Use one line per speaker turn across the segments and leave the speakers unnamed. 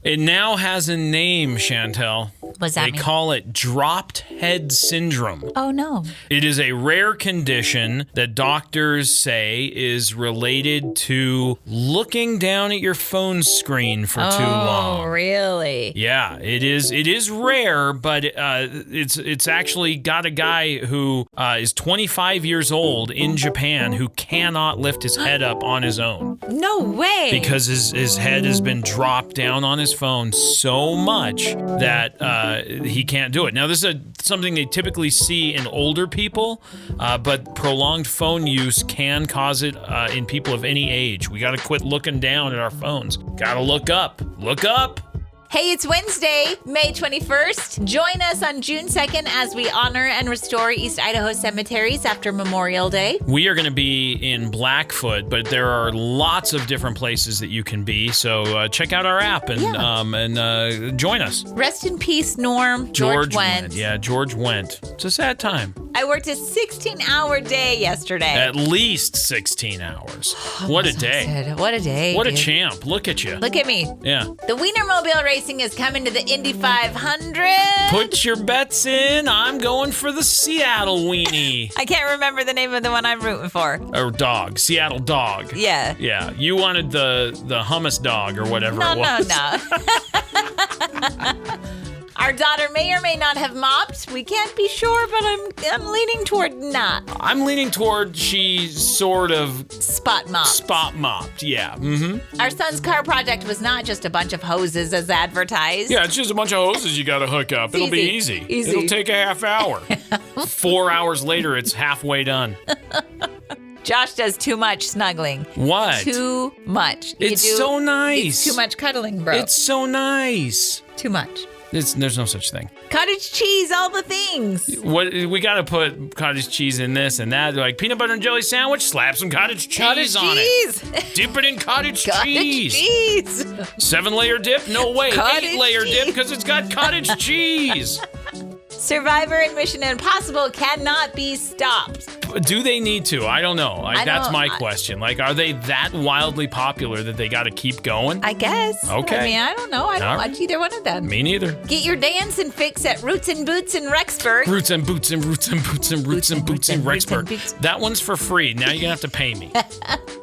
It now has a name, Chantel.
What's that mean?
They call it dropped head syndrome.
Oh, no.
It is a rare condition that doctors say is related to looking down at your phone screen for too long.
Oh, really?
Yeah, it is. It is rare, but it's actually got a guy who is 25 years old in Japan who cannot lift his head up on his own.
No way.
Because his head has been dropped down on his phone so much that he can't do it. Now, this is something they typically see in older people, but prolonged phone use can cause it in people of any age. We got to quit looking down at our phones. Got to look up. Look up.
Hey, it's Wednesday, May 21st. Join us on June 2nd as we honor and restore East Idaho cemeteries after Memorial Day.
We are going to be in Blackfoot, but there are lots of different places that you can be. So check out our app and join us.
Rest in peace, Norm. George Wendt.
Yeah, George Wendt. It's a sad time.
I worked a 16-hour day yesterday.
At least 16 hours. What a day.
What a day.
What a champ. Look at you.
Look at me.
Yeah.
The Weinermobile racing is coming to the Indy 500.
Put your bets in. I'm going for the Seattle Weenie.
I can't remember the name of the one I'm rooting for.
Or dog. Seattle dog.
Yeah.
Yeah. You wanted the hummus dog or whatever it was.
No. Our daughter may or may not have mopped. We can't be sure, but I'm leaning toward not.
I'm leaning toward she sort of
spot mopped.
Yeah. Mm-hmm.
Our son's car project was not just a bunch of hoses as advertised.
Yeah, it's just a bunch of hoses you got to hook up. It'll be easy. It'll take a half hour. 4 hours later, it's halfway done.
Josh does too much snuggling.
What?
Too much.
It's so nice.
It's too much cuddling, bro.
It's so nice.
Too much.
There's no such thing.
Cottage cheese, all the things.
What we got to put cottage cheese in this and that. Like peanut butter and jelly sandwich, slap some cottage cheese on it. Dip it in cottage cheese. 7-layer dip? No way. 8-layer dip because it's got cottage cheese.
Survivor and Mission Impossible cannot be stopped.
Do they need to? I don't know. That's my question. Like, are they that wildly popular that they got to keep going?
I guess.
Okay.
I mean, I don't know. I don't watch either one of them.
Me neither.
Get your dancing fix at Roots and Boots in Rexburg.
Roots and Boots and Roots and Boots and Roots and Boots in Rexburg. That one's for free. Now you're going to have to pay me.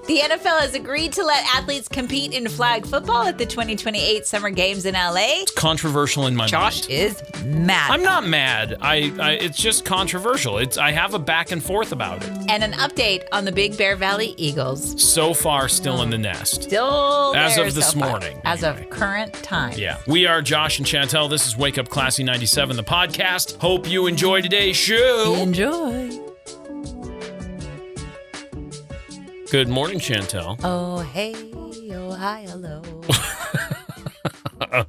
The NFL has agreed to let athletes compete in flag football at the 2028 Summer Games in LA.
It's controversial in my mind.
Josh is mad.
I'm not mad. It's just controversial. I have a back and forth about it.
And an update on the Big Bear Valley Eagles.
So far, still in the nest.
Still there
as of this morning.
As of current time.
Yeah. We are Josh and Chantel. This is Wake Up Classy 97, the podcast. Hope you enjoy today's show.
Enjoy.
Good morning, Chantel.
Oh, hey. Oh, hi. Hello.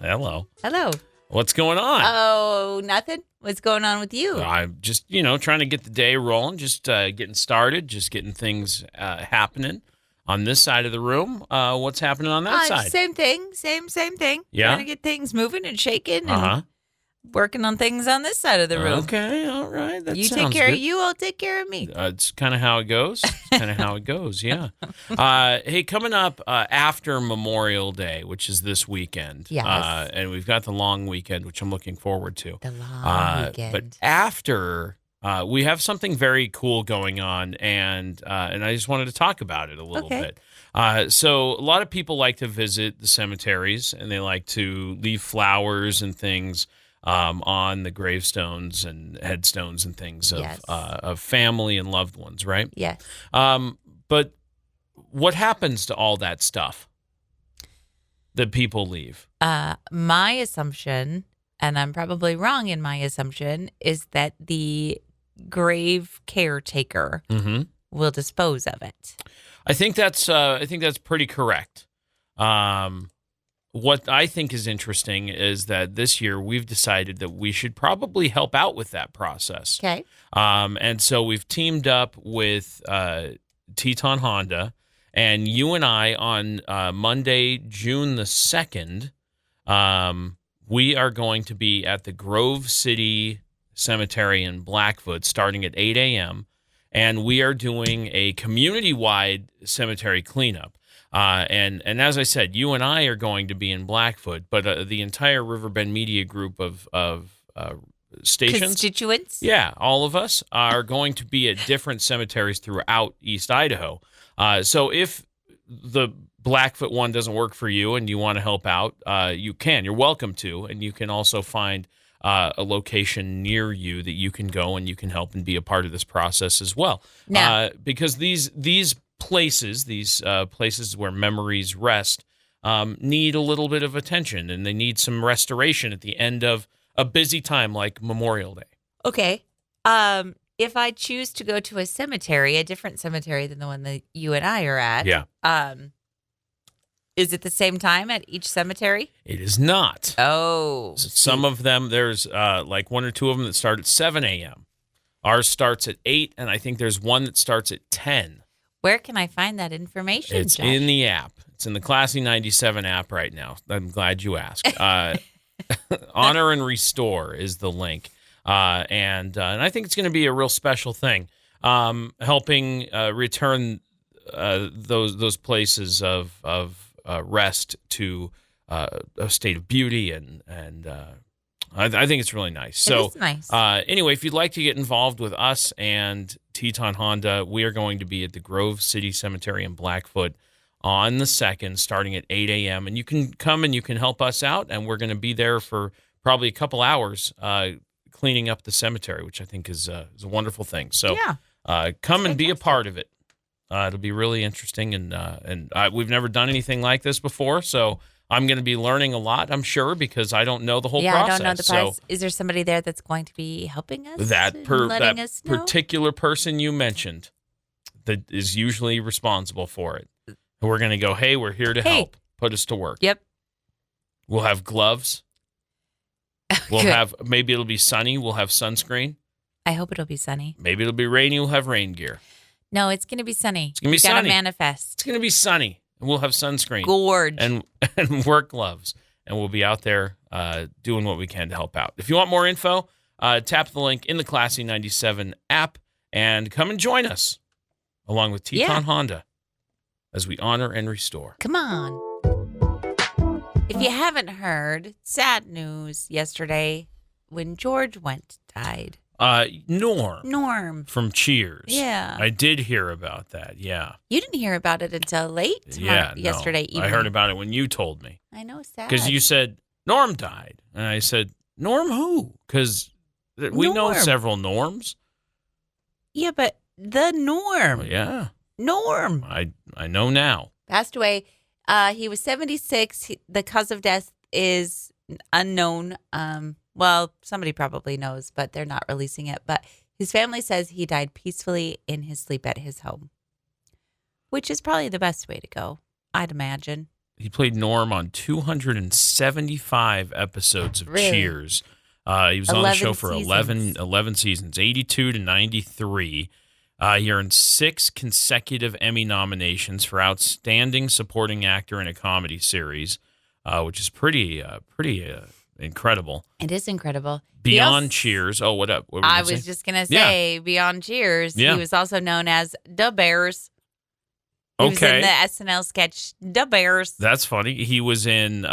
Hello.
Hello.
What's going on?
Oh, nothing. What's going on with you?
I'm just, trying to get the day rolling, just getting started, just getting things happening on this side of the room. What's happening on that side?
Same thing. Same thing.
Yeah.
Trying to get things moving and shaking and working on things on this side of the room.
Okay. All right. That
you
sounds
take care
good.
of you, I'll take care of me.
It's kind of how it goes. Yeah. Hey, coming up after Memorial Day, which is this weekend.
Yes.
And we've got the long weekend, which I'm looking forward to.
The long weekend.
But after, we have something very cool going on, and I just wanted to talk about it a little bit. So a lot of people like to visit the cemeteries, and they like to leave flowers and things on the gravestones and headstones and things of family and loved ones, right?
Yes.
But what happens to all that stuff that people leave?
My assumption, and I'm probably wrong in my assumption, is that the grave caretaker will dispose of it.
I think that's pretty correct. What I think is interesting is that this year we've decided that we should probably help out with that process.
Okay.
And so we've teamed up with Teton Honda, and you and I on Monday, June the 2nd, we are going to be at the Grove City Cemetery in Blackfoot starting at 8 a.m., and we are doing a community-wide cemetery cleanup. And as I said, you and I are going to be in Blackfoot, but the entire Riverbend Media Group of stations,
constituents.
yeah, all of us are going to be at different cemeteries throughout East Idaho. So if the Blackfoot one doesn't work for you and you want to help out, you can. You're welcome to, and you can also find a location near you that you can go and you can help and be a part of this process as well.
Now,
because these places, places where memories rest, need a little bit of attention, and they need some restoration at the end of a busy time like Memorial Day.
okay. If I choose to go to a cemetery, a different cemetery than the one that you and I are at,
Yeah.
Is it the same time at each cemetery?
It is not.
Oh.
Some of them, there's like one or two of them that start at 7 a.m. Ours starts at 8, and I think there's one that starts at 10.
Where can I find that information,
It's
Josh?
in the app. It's in the Classy 97 app right now. I'm glad you asked. Honor and Restore is the link. And I think it's going to be a real special thing, helping return those places of rest to a state of beauty, and I think it's really nice.
It is nice.
Anyway, if you'd like to get involved with us and Teton Honda, we are going to be at the Grove City Cemetery in Blackfoot on the 2nd, starting at 8 a.m. And you can come and you can help us out, and we're going to be there for probably a couple hours cleaning up the cemetery, which I think is a wonderful thing. So come and be a part of it. It'll be really interesting, and we've never done anything like this before, so I'm going to be learning a lot, I'm sure, because I don't know the whole process.
I don't know the process. Is there somebody there that's going to be helping us?
That
us know?
particular person you mentioned that is usually responsible for it. We're going to go, hey, we're here to help. Put us to work.
Yep.
We'll have gloves. We'll have, maybe it'll be sunny. We'll have sunscreen.
I hope it'll be sunny.
Maybe it'll be rainy. We'll have rain gear.
No, it's going to be sunny.
It's going to be sunny.
Got to manifest.
It's going to be sunny. And we'll have sunscreen.
Gorge.
And work gloves. And we'll be out there doing what we can to help out. If you want more info, tap the link in the Classy 97 app and come and join us along with Teton Honda as we honor and restore.
Come on. If you haven't heard, sad news yesterday when George Wendt died.
Norm from Cheers.
Yeah.
I did hear about that, yeah.
You didn't hear about it until late yesterday evening.
I heard about it when you told me.
I know, sad.
Because you said, Norm died. And I said, Norm who? Because we know several Norms.
Yeah, but the Norm.
Well, yeah.
Norm.
I know now.
Passed away. He was 76. The cause of death is unknown. Well, somebody probably knows, but they're not releasing it. But his family says he died peacefully in his sleep at his home, which is probably the best way to go, I'd imagine.
He played Norm on 275 episodes of Cheers. He was on the show for 11 seasons, 82 to 93. He earned 6 consecutive Emmy nominations for Outstanding Supporting Actor in a Comedy Series, which is pretty incredible.
It is incredible.
Beyond Cheers. Oh, what up? What
I was just going to say, beyond Cheers, he was also known as Da Bears. He was in the SNL sketch, Da Bears.
That's funny. He was in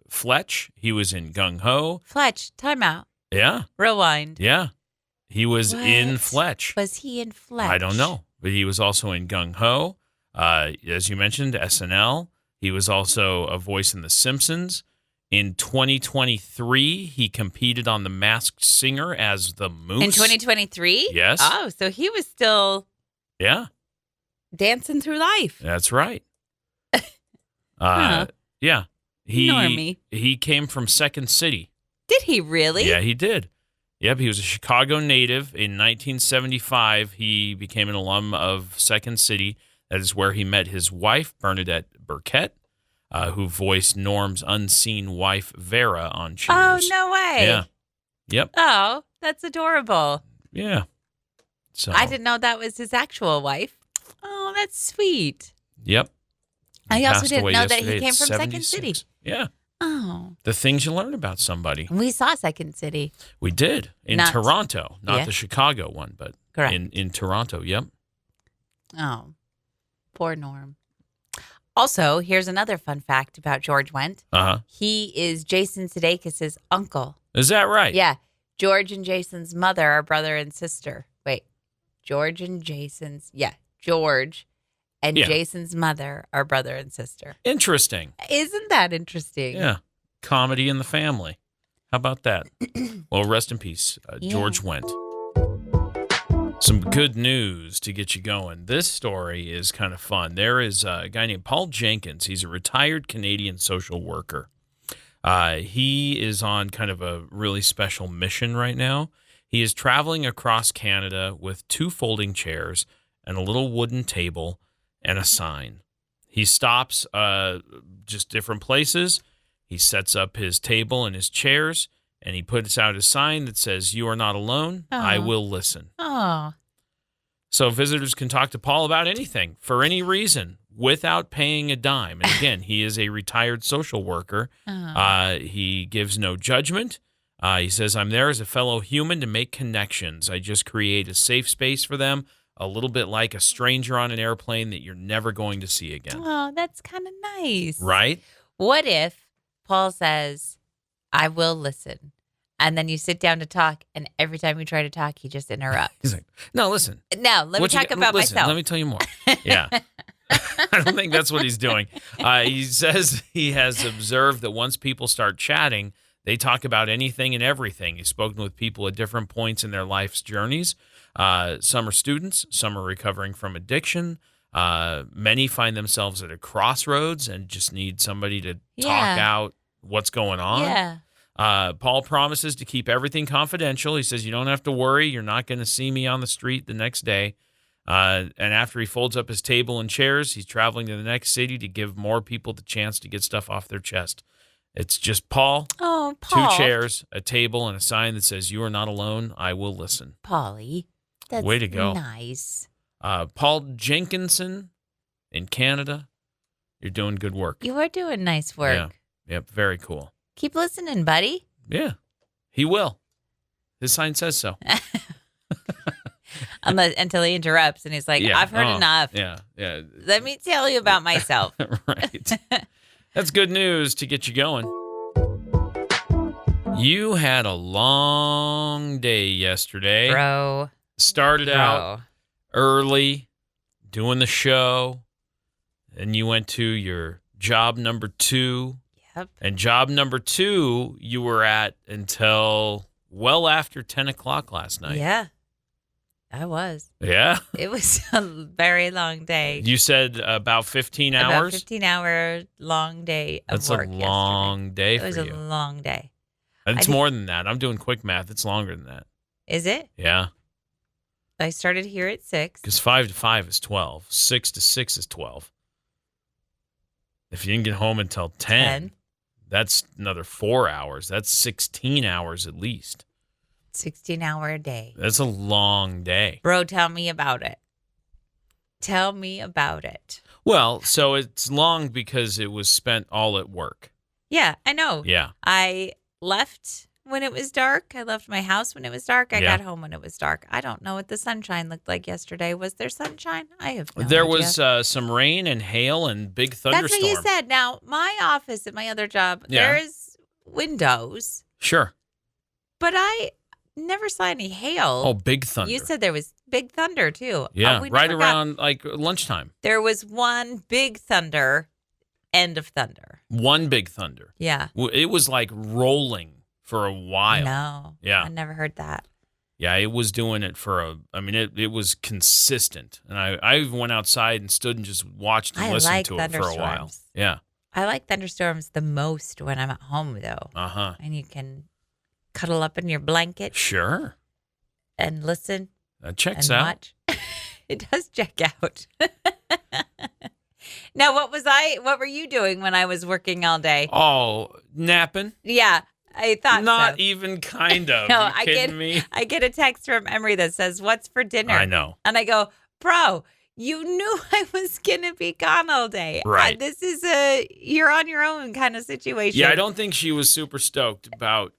Fletch. He was in Gung Ho.
Fletch, time out.
Yeah.
Rewind.
Yeah. He was in Fletch.
Was he in Fletch?
I don't know. But he was also in Gung Ho. As you mentioned, SNL. He was also a voice in The Simpsons. In 2023, he competed on The Masked Singer as the Moose.
In 2023?
Yes.
Oh, so he was still dancing through life.
That's right.
Huh.
Yeah.
Normie.
He came from Second City.
Did he really?
Yeah, he did. Yep, he was a Chicago native. In 1975, he became an alum of Second City. That is where he met his wife, Bernadette Burkett, who voiced Norm's unseen wife, Vera, on Cheers.
Oh, no way.
Yeah. Yep.
Oh, that's adorable.
Yeah. So
I didn't know that was his actual wife. Oh, that's sweet.
Yep.
I also didn't know that he came from
76.
Second City.
Yeah.
Oh.
The things you learn about somebody.
We saw Second City.
We did. In Toronto. Not the Chicago one, but in Toronto. Yep.
Oh. Poor Norm. Also, here's another fun fact about George Wendt.
Uh-huh.
He is Jason Sudeikis' uncle.
Is that right?
Yeah. George and Jason's mother are brother and sister. Wait. George and Jason's. Yeah. George and Jason's mother are brother and sister.
Interesting.
Isn't that interesting?
Yeah. Comedy in the family. How about that? Well, rest in peace, George Wendt. Some good news to get you going. This story is kind of fun. There is a guy named Paul Jenkins. He's a retired Canadian social worker. He is on kind of a really special mission right now. He is traveling across Canada with 2 folding chairs and a little wooden table and a sign. He stops just different places. He sets up his table and his chairs, and he puts out a sign that says, "You are not alone. I will listen."
Oh.
So visitors can talk to Paul about anything for any reason without paying a dime. And again, he is a retired social worker. He gives no judgment. He says, "I'm there as a fellow human to make connections. I just create a safe space for them, a little bit like a stranger on an airplane that you're never going to see again."
Oh, that's kind of nice.
Right?
What if Paul says, "I will listen," and then you sit down to talk, and every time you try to talk, he just interrupts?
He's like, "No, listen.
No, let me talk about myself.
Let me tell you more." Yeah. I don't think that's what he's doing. He says he has observed that once people start chatting, they talk about anything and everything. He's spoken with people at different points in their life's journeys. Some are students. Some are recovering from addiction. Many find themselves at a crossroads and just need somebody to talk out what's going on.
Yeah.
Paul promises to keep everything confidential. He says, "You don't have to worry. You're not going to see me on the street the next day." And after he folds up his table and chairs, he's traveling to the next city to give more people the chance to get stuff off their chest. It's just Paul,
Oh, Paul.
2 chairs, a table, and a sign that says, "You are not alone. I will listen."
Paulie. That's
Way to go.
Nice.
Paul Jenkinson in Canada, you're doing good work.
You are doing nice work.
Yeah. Yep. Very cool.
Keep listening, buddy.
Yeah. He will. His sign says so.
Until he interrupts and he's like, "I've heard enough.
Yeah. Yeah.
Let me tell you about myself."
Right. That's good news to get you going. You had a long day yesterday.
Bro.
Started out early doing the show, and you went to your job number 2.
Yep.
And job number 2 you were at until well after 10 o'clock last night.
Yeah. I was.
Yeah?
It was a very long day.
You said about 15 hours?
About 15-hour long day of
That's
work
a long day for you.
It was a long day.
It's more than that. I'm doing quick math. It's longer than that.
Is it?
Yeah.
I started here at 6.
Because 5 to 5 is 12. 6 to 6 is 12. If you didn't get home until 10, that's another 4 hours. That's 16 hours at least.
16-hour day.
That's a long day.
Bro, tell me about it. Tell me about it.
Well, so it's long because it was spent all at work.
Yeah, I know.
Yeah.
I left when it was dark. I left my house when it was dark. I got home when it was dark. I don't know what the sunshine looked like yesterday. Was there sunshine? I have no idea.
There was some rain and hail and big thunderstorm.
That's what you said. Now, my office at my other job, there's windows.
Sure.
But I never saw any hail.
Oh, big thunder.
You said there was big thunder, too.
Yeah, right around like lunchtime.
There was one big thunder, end of thunder.
One big thunder.
Yeah.
It was like rolling for a while.
No.
Yeah.
I never heard that.
Yeah, it was doing it it was consistent. And I even went outside and stood and just watched and listened to it for a while. Yeah.
I like thunderstorms the most when I'm at home, though.
Uh-huh.
And you can cuddle up in your blanket.
Sure.
And listen.
That checks
and
out.
Watch. It does check out. Now, what were you doing when I was working all day?
Oh, napping?
Yeah, I thought
Not even kind of.
No,
you kidding me?
I get a text from Emery that says, "What's for dinner?"
I know.
And I go, "Bro, you knew I was going to be gone all day.
Right.
This is a you're on your own kind of situation."
Yeah, I don't think she was super stoked about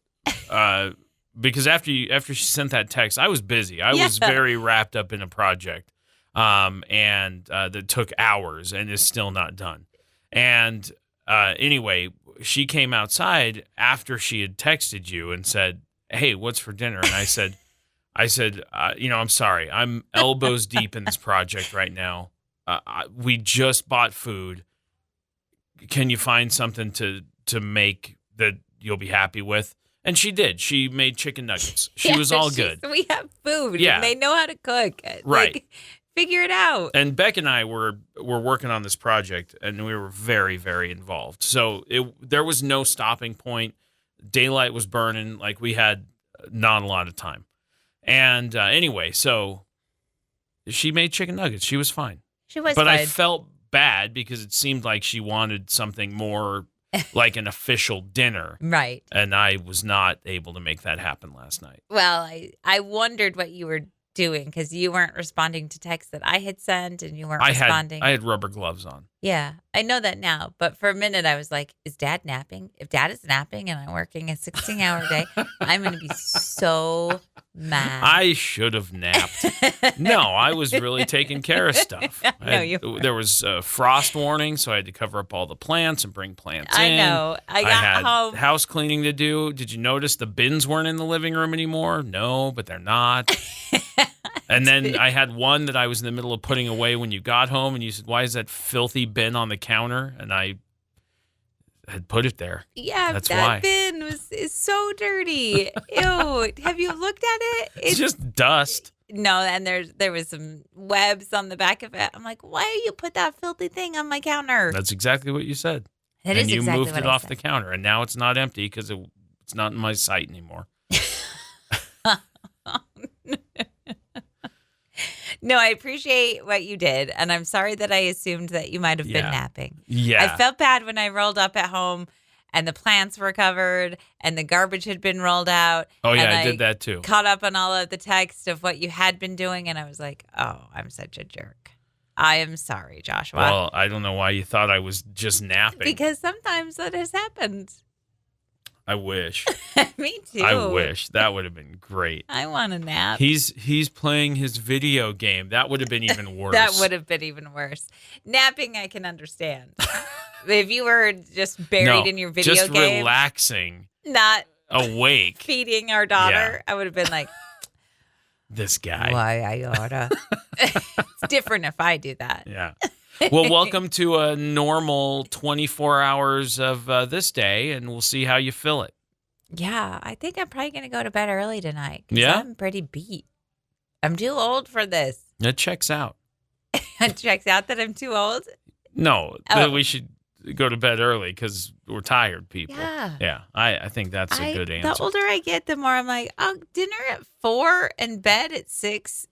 because after she sent that text, I was busy. I was very wrapped up in a project, and that took hours and is still not done. And anyway, she came outside after she had texted you and said, "Hey, what's for dinner?" And I said, I'm sorry. I'm elbows deep in this project right now. We just bought food. Can you find something to make that you'll be happy with? And she did. She made chicken nuggets. She was all good.
We have food.
Yeah.
And they know how to cook.
Right.
Like, figure it out.
And Beck and I were working on this project, and we were very, very involved. So there was no stopping point. Daylight was burning. Like, we had not a lot of time. And anyway, so she made chicken nuggets. She was fine.
She was
But
fine.
I felt bad because it seemed like she wanted something more like an official dinner.
Right.
And I was not able to make that happen last night.
Well, I wondered what you were doing because you weren't responding to texts that I had sent and you weren't responding.
I had rubber gloves on.
Yeah, I know that now. But for a minute, I was like, is Dad napping? If Dad is napping and I'm working a 16-hour day, I'm going to be so mad.
I should have napped. No, I was really taking care of stuff. There was a frost warning, so I had to cover up all the plants and bring plants in.
I know. I
had
home.
House cleaning to do. Did you notice the bins weren't in the living room anymore? No, but they're not. And then I had one that I was in the middle of putting away when you got home, and you said, "Why is that filthy bin on the counter?" And I had put it there.
Yeah,
that's
that
why.
bin is so dirty. Ew. Have you looked at it?
It's just dust.
No, and there was some webs on the back of it. I'm like, why do you put that filthy thing on my counter?
That's exactly what you said.
That
and
is
you
exactly
moved
what
it
I
off
said.
the counter, and now it's not empty because it's not in my sight anymore.
No, I appreciate what you did, and I'm sorry that I assumed that you might have been napping.
Yeah.
I felt bad when I rolled up at home and the plants were covered and the garbage had been rolled out.
Oh, yeah,
and
I did that too.
Caught up on all of the text of what you had been doing, and I was like, oh, I'm such a jerk. I am sorry, Joshua.
Well, I don't know why you thought I was just napping.
Because sometimes that has happened.
I wish.
Me too.
I wish. That would have been great.
I want a nap.
He's playing his video game. That would have been even worse.
That would have been even worse. Napping, I can understand. If you were just buried in your video
just
game,
relaxing,
not
awake,
feeding our daughter, I would have been like,
this guy.
why I oughta. It's different if I do that.
Yeah. Well, welcome to a normal 24 hours of this day, and we'll see how you fill it.
Yeah, I think I'm probably going to go to bed early tonight. 'Cause
Yeah?
I'm pretty beat. I'm too old for this.
It checks out.
It checks out that I'm too old.
No,
Oh.
that we should go to bed early because we're tired people.
Yeah.
Yeah, I think that's a good answer.
The older I get, the more I'm like, oh, dinner at 4 and bed at 6.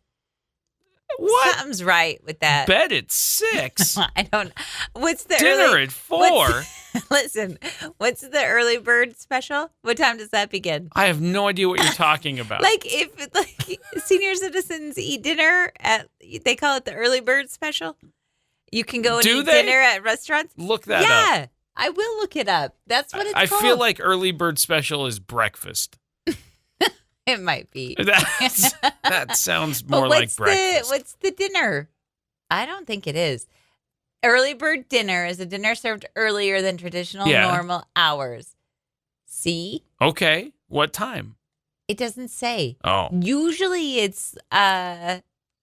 What?
Something's right with that.
Bed at 6?
I don't. What's the
Dinner
early,
at 4?
Listen, what's the early bird special? What time does that begin?
I have no idea what you're talking about.
Like if senior citizens eat dinner at, they call it the early bird special. You can go and eat dinner at restaurants.
Look that up.
Yeah, I will look it up. That's what it's
I
called.
feel like early bird special is breakfast.
It might be.
That sounds
But
more like breakfast.
What's the dinner? I don't think it is. Early bird dinner is a dinner served earlier than traditional normal hours. See?
Okay. What time?
It doesn't say.
Oh.
Usually it's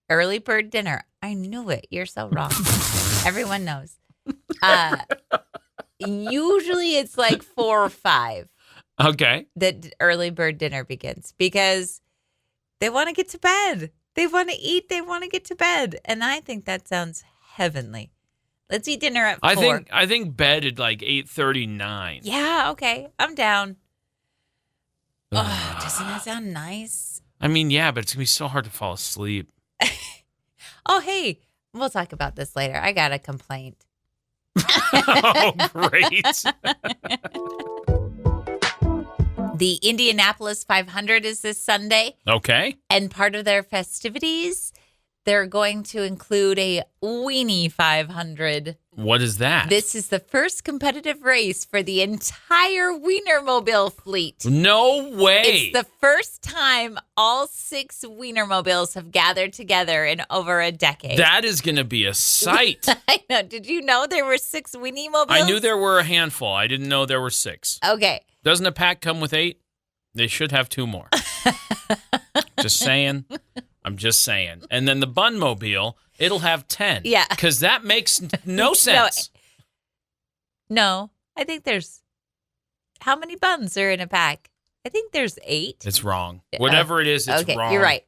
early bird dinner. I knew it. You're so wrong. Everyone knows. Usually it's like 4 or 5.
Okay.
That early bird dinner begins because they want to get to bed. They want to eat. They want to get to bed. And I think that sounds heavenly. Let's eat dinner at 4.
I think bed at like 8:39.
Yeah, okay. I'm down. Oh, doesn't that sound nice?
I mean, yeah, but it's going to be so hard to fall asleep.
Oh, hey, we'll talk about this later. I got a complaint.
Oh, great.
The Indianapolis 500 is this Sunday.
Okay.
And part of their festivities, they're going to include a Weenie 500.
What is that?
This is the first competitive race for the entire Weinermobile fleet.
No way.
It's the first time all 6 Weinermobiles have gathered together in over a decade.
That is going to be a sight.
I know. Did you know there were 6 Weinermobiles?
I knew there were a handful. I didn't know there were 6.
Okay.
Doesn't a pack come with 8? They should have 2 more. Just saying. I'm just saying. And then the Bunmobile, it'll have 10.
Yeah.
Because that makes no sense.
No, I think there's... How many buns are in a pack? I think there's 8.
It's wrong. Whatever it is, it's
okay,
wrong.
You're right.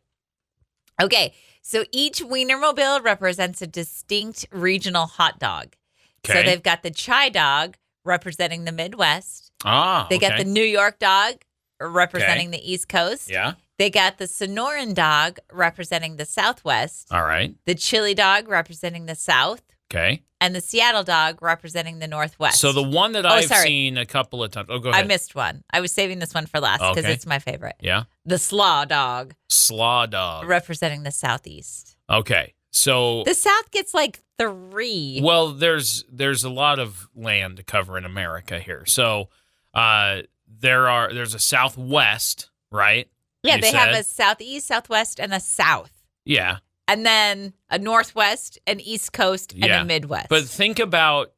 Okay, so each Weinermobile represents a distinct regional hot dog.
Okay.
So they've got the Chai dog representing the Midwest.
They
got the New York dog representing the East Coast.
Yeah.
They got the Sonoran dog representing the Southwest.
All right.
The Chili dog representing the South.
Okay.
And the Seattle dog representing the Northwest.
So the one that I've seen a couple of times. Oh, go ahead.
I missed one. I was saving this one for last because it's my favorite.
Yeah.
The Slaw dog.
Slaw dog.
Representing the Southeast.
Okay. So
the South gets like 3.
Well, there's a lot of land to cover in America here. So there's a Southwest, right?
Yeah, they have a Southeast, Southwest, and a South.
Yeah.
And then a Northwest, an East Coast, and a Midwest.
But think about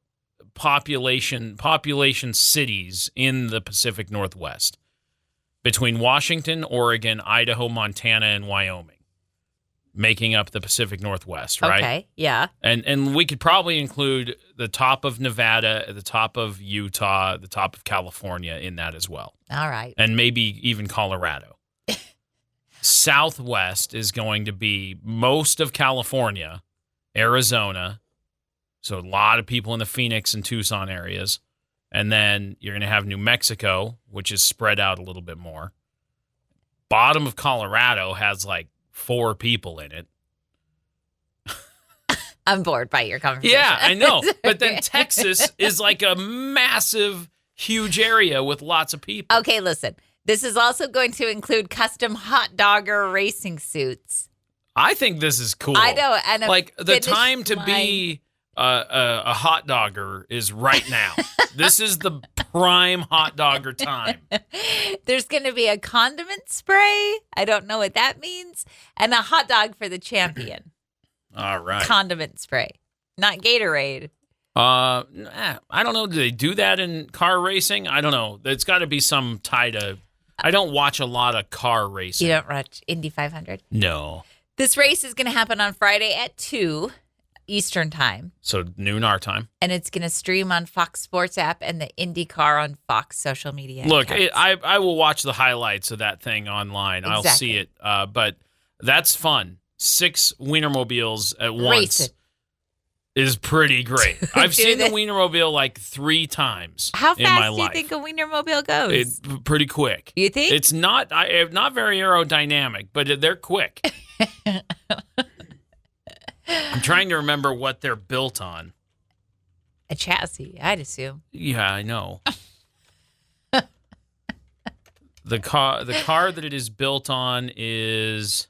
population cities in the Pacific Northwest between Washington, Oregon, Idaho, Montana, and Wyoming, making up the Pacific Northwest, right?
Okay, yeah.
And we could probably include the top of Nevada, the top of Utah, the top of California in that as well.
All right.
And maybe even Colorado. Southwest is going to be most of California, Arizona, so a lot of people in the Phoenix and Tucson areas. And then you're going to have New Mexico, which is spread out a little bit more. Bottom of Colorado has like 4 people in it.
I'm bored by your conversation.
Yeah, I know. But then Texas is like a massive, huge area with lots of people.
Okay, listen. This is also going to include custom hot dogger racing suits.
I think this is cool.
I know. And
like the time to be a hot dogger is right now. This is the prime hot dogger time.
There's going to be a condiment spray. I don't know what that means. And a hot dog for the champion.
All right.
Condiment spray, not Gatorade.
I don't know. Do they do that in car racing? I don't know. It's got to be some tie to... I don't watch a lot of car racing.
You don't watch Indy 500?
No.
This race is going to happen on Friday at 2 Eastern time.
So noon our time.
And it's going to stream on Fox Sports app and the IndyCar on Fox social media.
Look, I will watch the highlights of that thing online. Exactly. I'll see it. But that's fun. 6 Wienermobiles at once.
Race it.
Is pretty great. I've seen the Wienermobile like 3 times in my life.
How fast do you think a Wienermobile goes?
It's pretty quick.
You think?
It's not very aerodynamic, but they're quick. I'm trying to remember what they're built on.
A chassis, I'd assume.
Yeah, I know. The car that it is built on is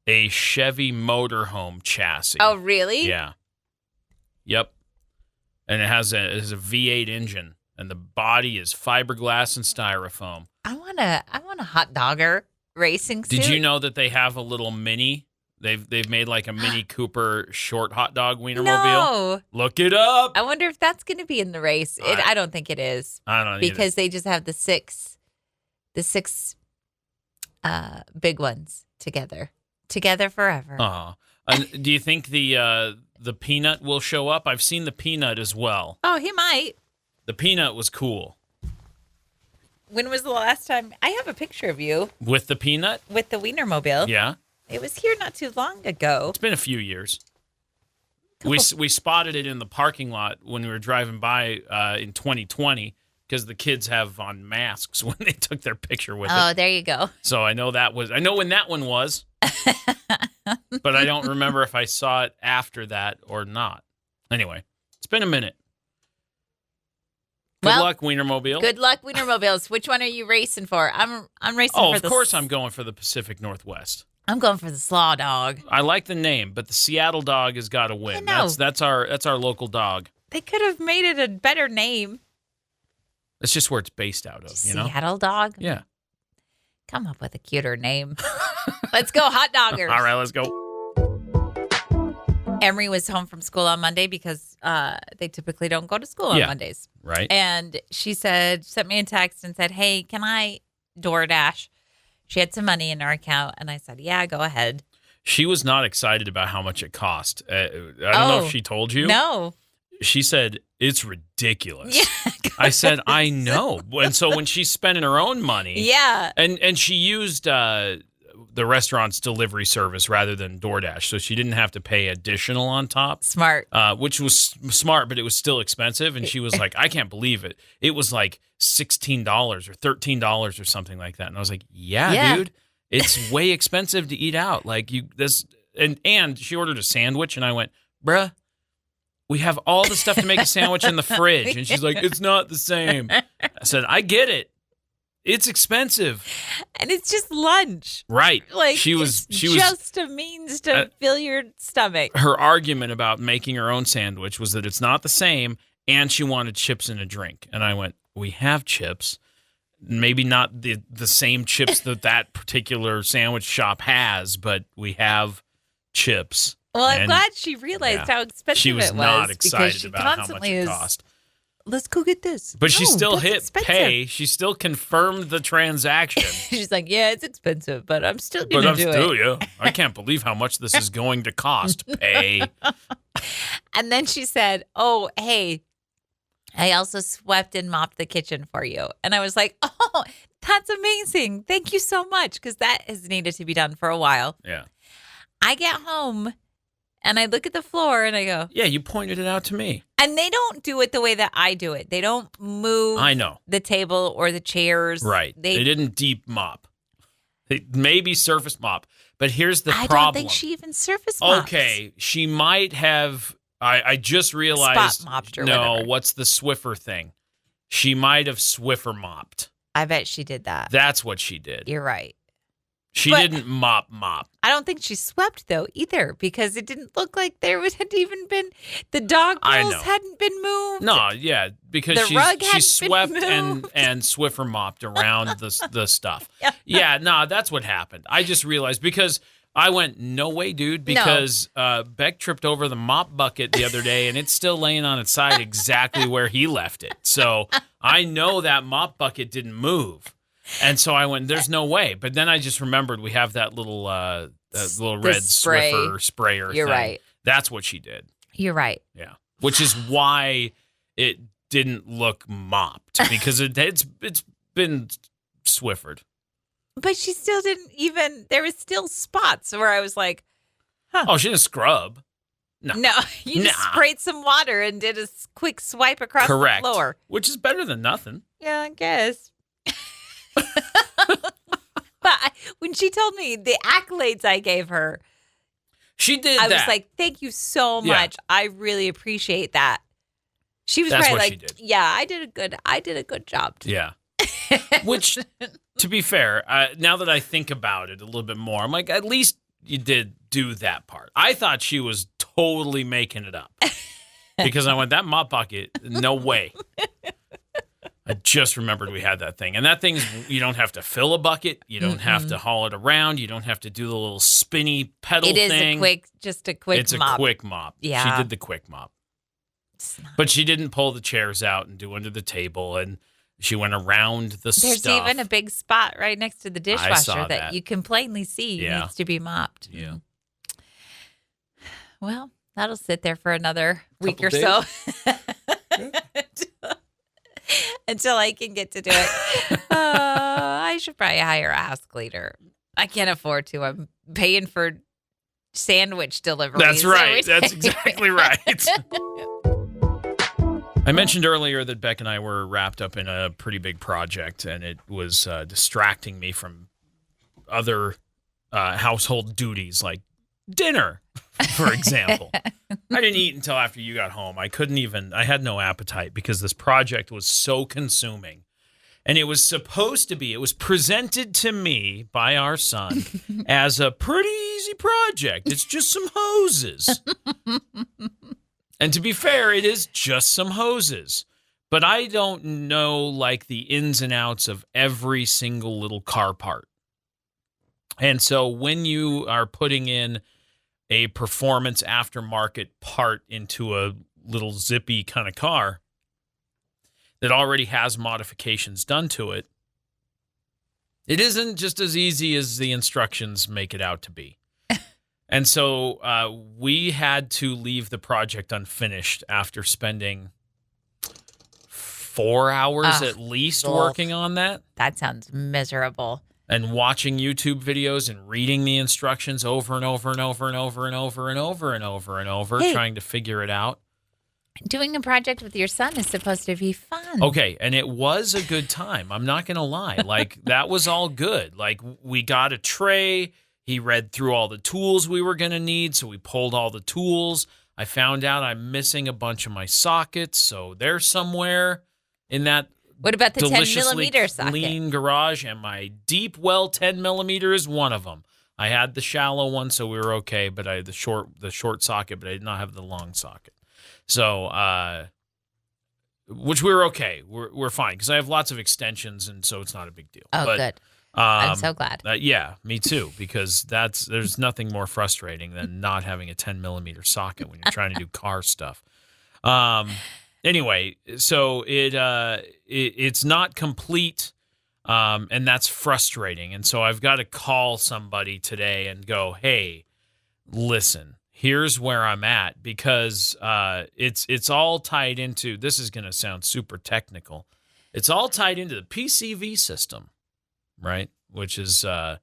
a Chevy motorhome chassis.
Oh, really?
Yeah. Yep. And it has a V8 engine, and the body is fiberglass and styrofoam.
I want a hot dogger racing suit.
Did you know that they have a little mini? They've made like a Mini Cooper short hot dog Wienermobile.
No.
Look it up.
I wonder if that's going to be in the race. I don't think it is.
I don't know.
Because they just have the six big ones together forever.
Oh. Do you think the peanut will show up? I've seen the peanut as well.
Oh, he might.
The peanut was cool.
When was the last time? I have a picture of you.
With the peanut?
With the Wienermobile.
Yeah.
It was here not too long ago.
It's been a few years. We spotted it in the parking lot when we were driving by in 2020 because the kids have on masks when they took their picture with it.
Oh, there you go.
So I know when that one was, but I don't remember if I saw it after that or not. Anyway, it's been a minute. Good luck, Wienermobile.
Good luck, Wienermobiles. Which one are you racing for? I'm racing for
Oh, of course I'm going for the Pacific Northwest.
I'm going for the slaw dog.
I like the name, but the Seattle dog has got to win.
I know.
That's our local dog.
They could have made it a better name.
It's just where it's based out of, you know?
Seattle dog?
Yeah.
Come up with a cuter name. Let's go, hot doggers.
All right, let's go.
Emery was home from school on Monday because they typically don't go to school on Mondays.
Right.
And she sent me a text and said, hey, can I DoorDash? She had some money in her account. And I said, yeah, go ahead.
She was not excited about how much it cost. I don't know if she told you.
No.
She said, it's ridiculous.
Yeah,
I said, I know. And so when she's spending her own money.
Yeah.
And she used the restaurant's delivery service rather than DoorDash. So she didn't have to pay additional on top.
Smart.
Which was smart, but it was still expensive. And she was like, I can't believe it. It was like $16 or $13 or something like that. And I was like, yeah. Dude, it's way expensive to eat out. Like and she ordered a sandwich and I went, bruh, we have all the stuff to make a sandwich in the fridge. And she's like, it's not the same. I said, I get it. It's expensive.
And it's just lunch.
Right.
Like
she was
just a means to fill your stomach.
Her argument about making her own sandwich was that it's not the same and she wanted chips and a drink. And I went, we have chips. Maybe not the same chips that particular sandwich shop has, but we have chips.
Well, I'm glad she realized how expensive it was.
She was not excited about how much it cost.
Let's go get this.
But she still hit pay. She still confirmed the transaction.
She's like, yeah, it's expensive, but I'm still going to do it.
Yeah. I can't believe how much this is going to cost. Pay.
And then she said, oh, hey, I also swept and mopped the kitchen for you. And I was like, oh, that's amazing. Thank you so much, because that has needed to be done for a while.
Yeah.
I get home and I look at the floor and I go,
yeah, you pointed it out to me.
And they don't do it the way that I do it. They don't move the table or the chairs.
Right. They didn't deep mop. They maybe surface mop. But here's the problem.
I don't think she even surface mops.
Okay. She might have. I just realized.
Spot mopped or whatever.
What's the Swiffer thing? She might have Swiffer mopped.
I bet she did that.
That's what she did.
You're right.
She didn't mop.
I don't think she swept, though, either, because it didn't look like there had even been, the dog rolls hadn't been moved.
No, yeah, because she swept and Swiffer mopped around the stuff. No, that's what happened. I just realized, because I went, no way, dude, because Beck tripped over the mop bucket the other day, and it's still laying on its side exactly where he left it. So I know that mop bucket didn't move. And so I went, there's no way. But then I just remembered we have that little red Swiffer sprayer thing.
You're right.
That's what she did.
You're right.
Yeah. Which is why it didn't look mopped, because it's been Swiffered.
But she still didn't even, there was still spots where I was like, huh.
Oh, she didn't scrub. No,
you just sprayed some water and did a quick swipe across the floor.
Which is better than nothing.
Yeah, I guess. But when she told me the accolades I gave her,
she did.
I was like, "Thank you so much. I really appreciate that." She was probably like, "Yeah, I did a good job too."
Yeah. Which, to be fair, now that I think about it a little bit more, I'm like, at least you did do that part. I thought she was totally making it up, because I went, that mop bucket, no way. I just remembered we had that thing. And that thing's, you don't have to fill a bucket. You don't have to haul it around. You don't have to do the little spinny pedal thing.
It is a quick mop.
It's a quick mop.
Yeah.
She did the quick mop. But she didn't pull the chairs out and do under the table. And she went around the stuff.
There's even a big spot right next to the dishwasher that you can plainly see needs to be mopped.
Yeah.
Well, that'll sit there for another week or so. Until I can get to do it. I should probably hire a house cleaner. I can't afford to. I'm paying for sandwich deliveries.
That's right. That's exactly right. I mentioned earlier that Beck and I were wrapped up in a pretty big project, and it was distracting me from other household duties like dinner, for example. I didn't eat until after you got home. I had no appetite because this project was so consuming. And it was presented to me by our son as a pretty easy project. It's just some hoses. And to be fair, it is just some hoses. But I don't know, like, the ins and outs of every single little car part. And so when you are putting in a performance aftermarket part into a little zippy kind of car that already has modifications done to it, it isn't just as easy as the instructions make it out to be. And so we had to leave the project unfinished after spending 4 hours at least working on that.
That sounds miserable.
And watching YouTube videos and reading the instructions over and over and over and over and over and over and over and over, trying to figure it out.
Doing a project with your son is supposed to be fun.
Okay, and it was a good time. I'm not going to lie. Like, that was all good. Like, we got a tray. He read through all the tools we were going to need, so we pulled all the tools. I found out I'm missing a bunch of my sockets, so they're somewhere in that
what about the
10-millimeter
socket?
Clean garage, and my deep well 10-millimeter is one of them. I had the shallow one, so we were okay, but I had the short socket, but I did not have the long socket. So, which we were okay. We're fine because I have lots of extensions, and so it's not a big deal.
Oh,
but,
good. I'm so glad.
Yeah, me too, because there's nothing more frustrating than not having a 10-millimeter socket when you're trying to do car stuff. Anyway, so it's not complete, and that's frustrating. And so I've got to call somebody today and go, hey, listen, here's where I'm at, because it's all tied into, this is going to sound super technical, it's all tied into the PCV system, right? Which is a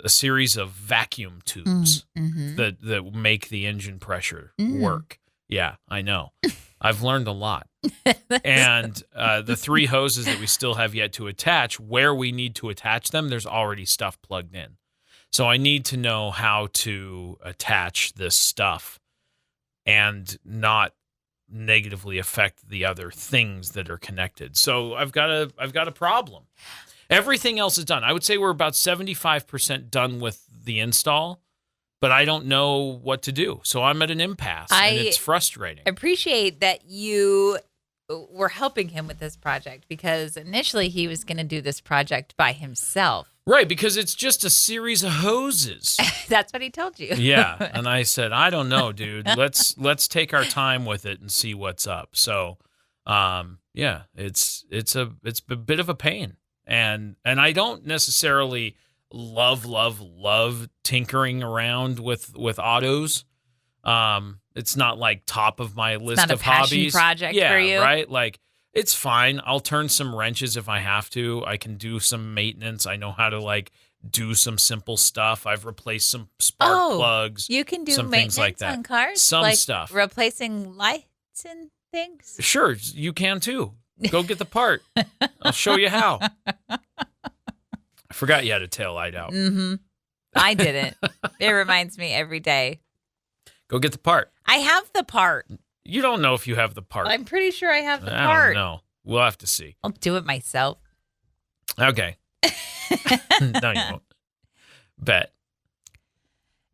series of vacuum tubes that make the engine pressure work. Yeah, I know. I've learned a lot. And the 3 hoses that we still have yet to attach, where we need to attach them, there's already stuff plugged in. So I need to know how to attach this stuff and not negatively affect the other things that are connected. So I've got a problem. Everything else is done. I would say we're about 75% done with the install, but I don't know what to do. So I'm at an impasse, and it's frustrating.
I appreciate that you were helping him with this project, because initially he was going to do this project by himself.
Right, because it's just a series of hoses.
That's what he told you.
Yeah, and I said, I don't know, dude. Let's take our time with it and see what's up. So, yeah, it's a bit of a pain, and I don't necessarily love tinkering around with autos. It's not like top of my list of hobbies.
It's not a passion project for you.
Yeah, right? Like, it's fine. I'll turn some wrenches if I have to. I can do some maintenance. I know how to, like, do some simple stuff. I've replaced some spark plugs.
You can do
some
maintenance
things like that.
on cars?
Some
like
stuff.
Replacing lights and things?
Sure, you can too. Go get the part. I'll show you how. I forgot you had a tail light out.
Mm-hmm. I didn't. It reminds me every day.
Go get the part.
I have the part.
You don't know if you have the part.
I'm pretty sure I have the part.
I don't know. We'll have to see.
I'll do it myself.
Okay. No, you won't. Bet.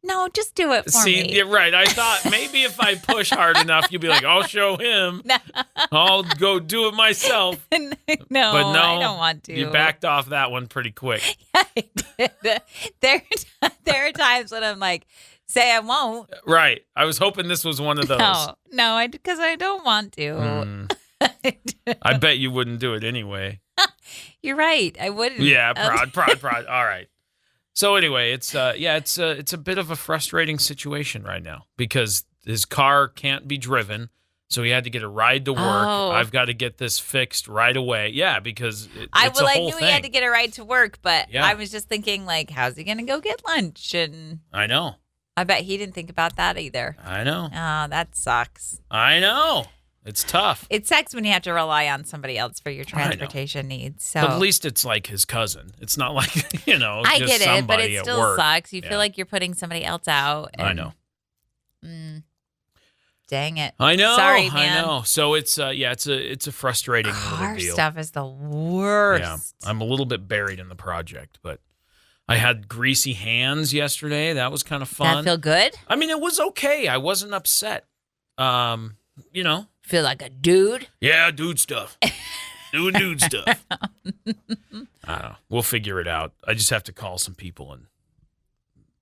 No, just do it for me.
See, you're right. I thought maybe if I push hard enough, you'll be like, I'll show him.
No.
I'll go do it myself.
No, but no, I don't want to.
You backed off that one pretty quick.
Yeah, I did. There are times when I'm like, say I won't.
Right. I was hoping this was one of those.
No, because I don't want to.
I bet you wouldn't do it anyway.
You're right. I wouldn't.
Yeah, prod. All right. So anyway, it's a bit of a frustrating situation right now because his car can't be driven, so he had to get a ride to work.
Oh.
I've got to get this fixed right away. Yeah, because it's
I
a whole
knew
thing.
he had to get a ride to work, but
Yeah.
I was just thinking, like, how's he going to go get lunch? And
I know.
I bet he didn't think about that either.
I know.
Oh, that sucks.
I know. It's tough.
It sucks when you have to rely on somebody else for your transportation needs. So
But at least it's like his cousin. It's not like,
I
just
get it, but
somebody
it
at
still
work.
sucks. You
Yeah.
feel like you're putting somebody else out.
I know.
Dang it.
I know.
Sorry, man.
I know. So it's it's a frustrating
Car
little deal.
stuff is the worst.
Yeah, I'm a little bit buried in the project, but I had greasy hands yesterday. That was kind of fun.
That feel good?
I mean, it was okay. I wasn't upset.
Feel like a dude?
Yeah, dude stuff. Doing dude stuff. I don't know. We'll figure it out. I just have to call some people and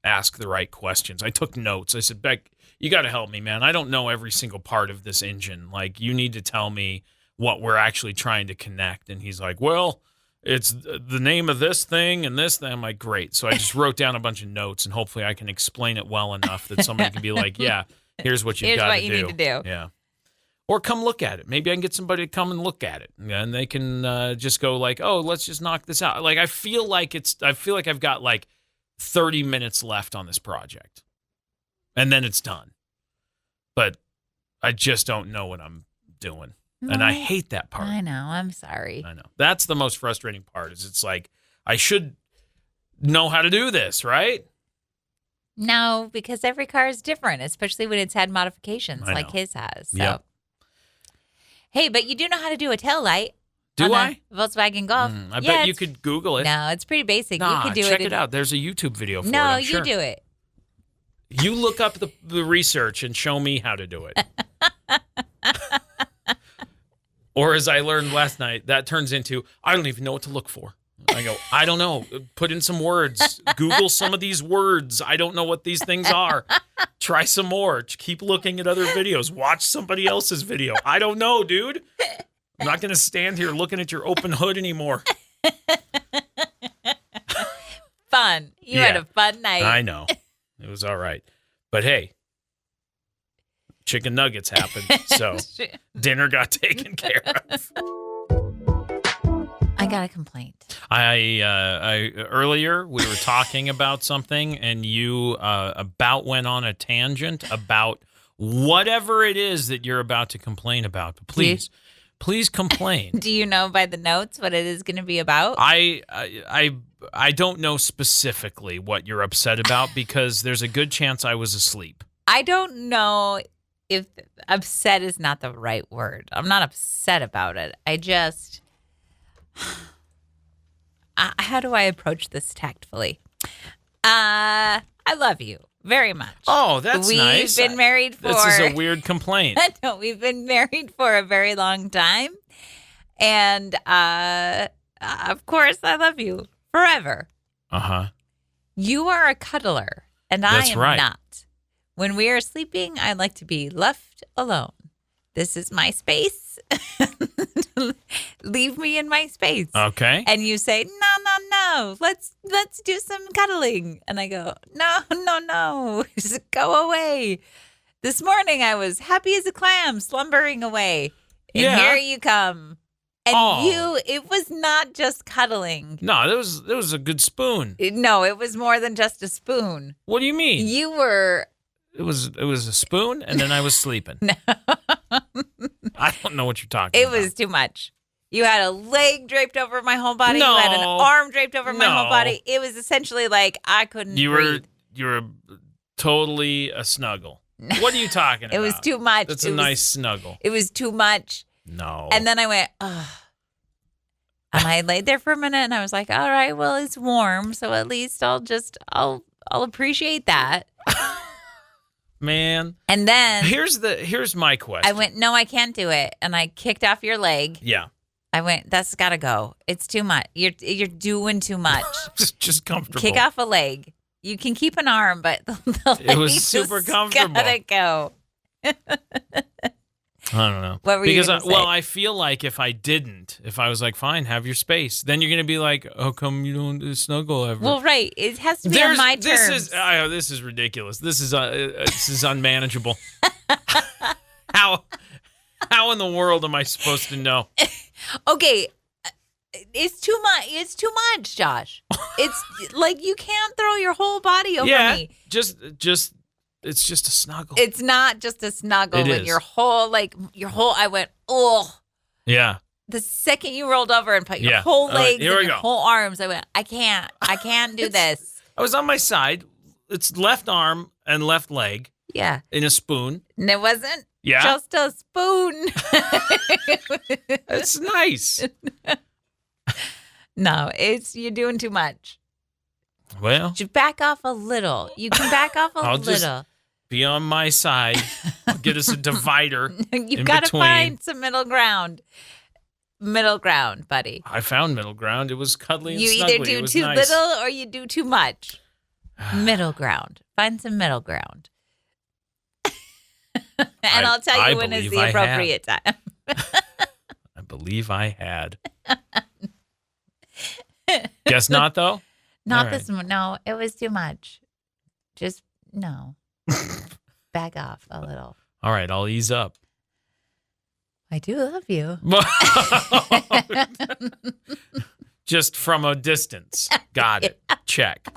ask the right questions. I took notes. I said, Beck, you got to help me, man. I don't know every single part of this engine. Like, you need to tell me what we're actually trying to connect. And he's like, well, it's the name of this thing and this thing. I'm like, great. So I just wrote down a bunch of notes, and hopefully I can explain it well enough that somebody can be like, yeah, here's what you've got to do.
Here's what you need to do.
Yeah. Or come look at it. Maybe I can get somebody to come and look at it, and they can just go like, oh, let's just knock this out. Like, I feel like I've got like 30 minutes left on this project, and then it's done. But I just don't know what I'm doing. And I hate that part.
I know. I'm sorry.
I know. That's the most frustrating part, is it's like, I should know how to do this, right?
No, because every car is different, especially when it's had modifications like his has. So.
Yep.
Hey, but you do know how to do a tail light.
Do I?
Volkswagen Golf.
I bet you could Google it.
No, it's pretty basic.
Nah,
you could do
check
it.
it out. There's a YouTube video for it.
No,
I'm
you
sure.
do it.
You look up the research and show me how to do it. Or as I learned last night, that turns into, I don't even know what to look for. I go, I don't know. Put in some words. Google some of these words. I don't know what these things are. Try some more. Keep looking at other videos. Watch somebody else's video. I don't know, dude. I'm not going to stand here looking at your open hood anymore.
Fun. You had a fun night.
I know. It was all right. But hey, chicken nuggets happened, so dinner got taken care of.
I got a complaint.
I earlier we were talking about something, and you about went on a tangent about whatever it is that you're about to complain about. But please complain.
Do you know by the notes what it is going to be about?
I don't know specifically what you're upset about, because there's a good chance I was asleep.
I don't know if upset is not the right word. I'm not upset about it. I just, how do I approach this tactfully? I love you very much.
Oh, that's nice.
We've been married for...
This is a weird complaint.
No, we've been married for a very long time. And, of course, I love you forever.
Uh-huh.
You are a cuddler, and I am not. When we are sleeping, I like to be left alone. This is my space. Leave me in my space.
Okay.
And you say, no. Let's do some cuddling. And I go, no. Just go away. This morning I was happy as a clam, slumbering away. And here you come. And it was not just cuddling.
No, it was a good spoon.
No, it was more than just a spoon.
What do you mean?
You were...
It was a spoon, and then I was sleeping. No. I don't know what you're talking about.
It was too much. You had a leg draped over my whole body.
No.
You had an arm draped over my whole body. It was essentially like I couldn't breathe.
You were totally a snuggle. What are you talking about?
It was too much.
That's a nice snuggle.
It was too much.
No.
And then I went, ugh. And I laid there for a minute, and I was like, all right, well, it's warm, so at least I'll appreciate that.
Man.
And then
here's my question.
I went, no, I can't do it. And I kicked off your leg.
Yeah.
I went, that's gotta go. It's too much. You're doing too much.
just comfortable.
Kick off a leg. You can keep an arm, but the leg
it was super comfortable.
Gotta go.
I don't know.
What were you gonna say?
I feel like if I was like, fine, have your space, then you're gonna be like, how come you don't snuggle ever?
Well, right. It has to be on my terms.
This is ridiculous. This is unmanageable. How in the world am I supposed to know?
Okay. It's too much. It's too much, Josh. It's like you can't throw your whole body over me.
It's just a snuggle.
It's not just a snuggle.
It is.
Your whole, I went, oh.
Yeah.
The second you rolled over and put your whole legs and your whole arms, I went, I can't do this.
I was on my side. It's left arm and left leg.
Yeah.
In a spoon.
And it wasn't
Yeah?
Just a spoon.
That's nice.
No, you're doing too much.
Well,
Just back off a little. You can back off a
I'll
little.
just be on my side. I'll get us a divider.
You've got to find some middle ground. Middle ground, buddy.
I found middle ground. It was cuddly and
You
snuggly.
either do too
nice.
little or you do too much. Middle ground. Find some middle ground. And I'll tell you when is the appropriate time.
I believe I had. Guess not, though?
Not this one. No, it was too much. Just, no. Back off a little.
All right, I'll ease up.
I do love you.
Just from a distance. Got it. Check.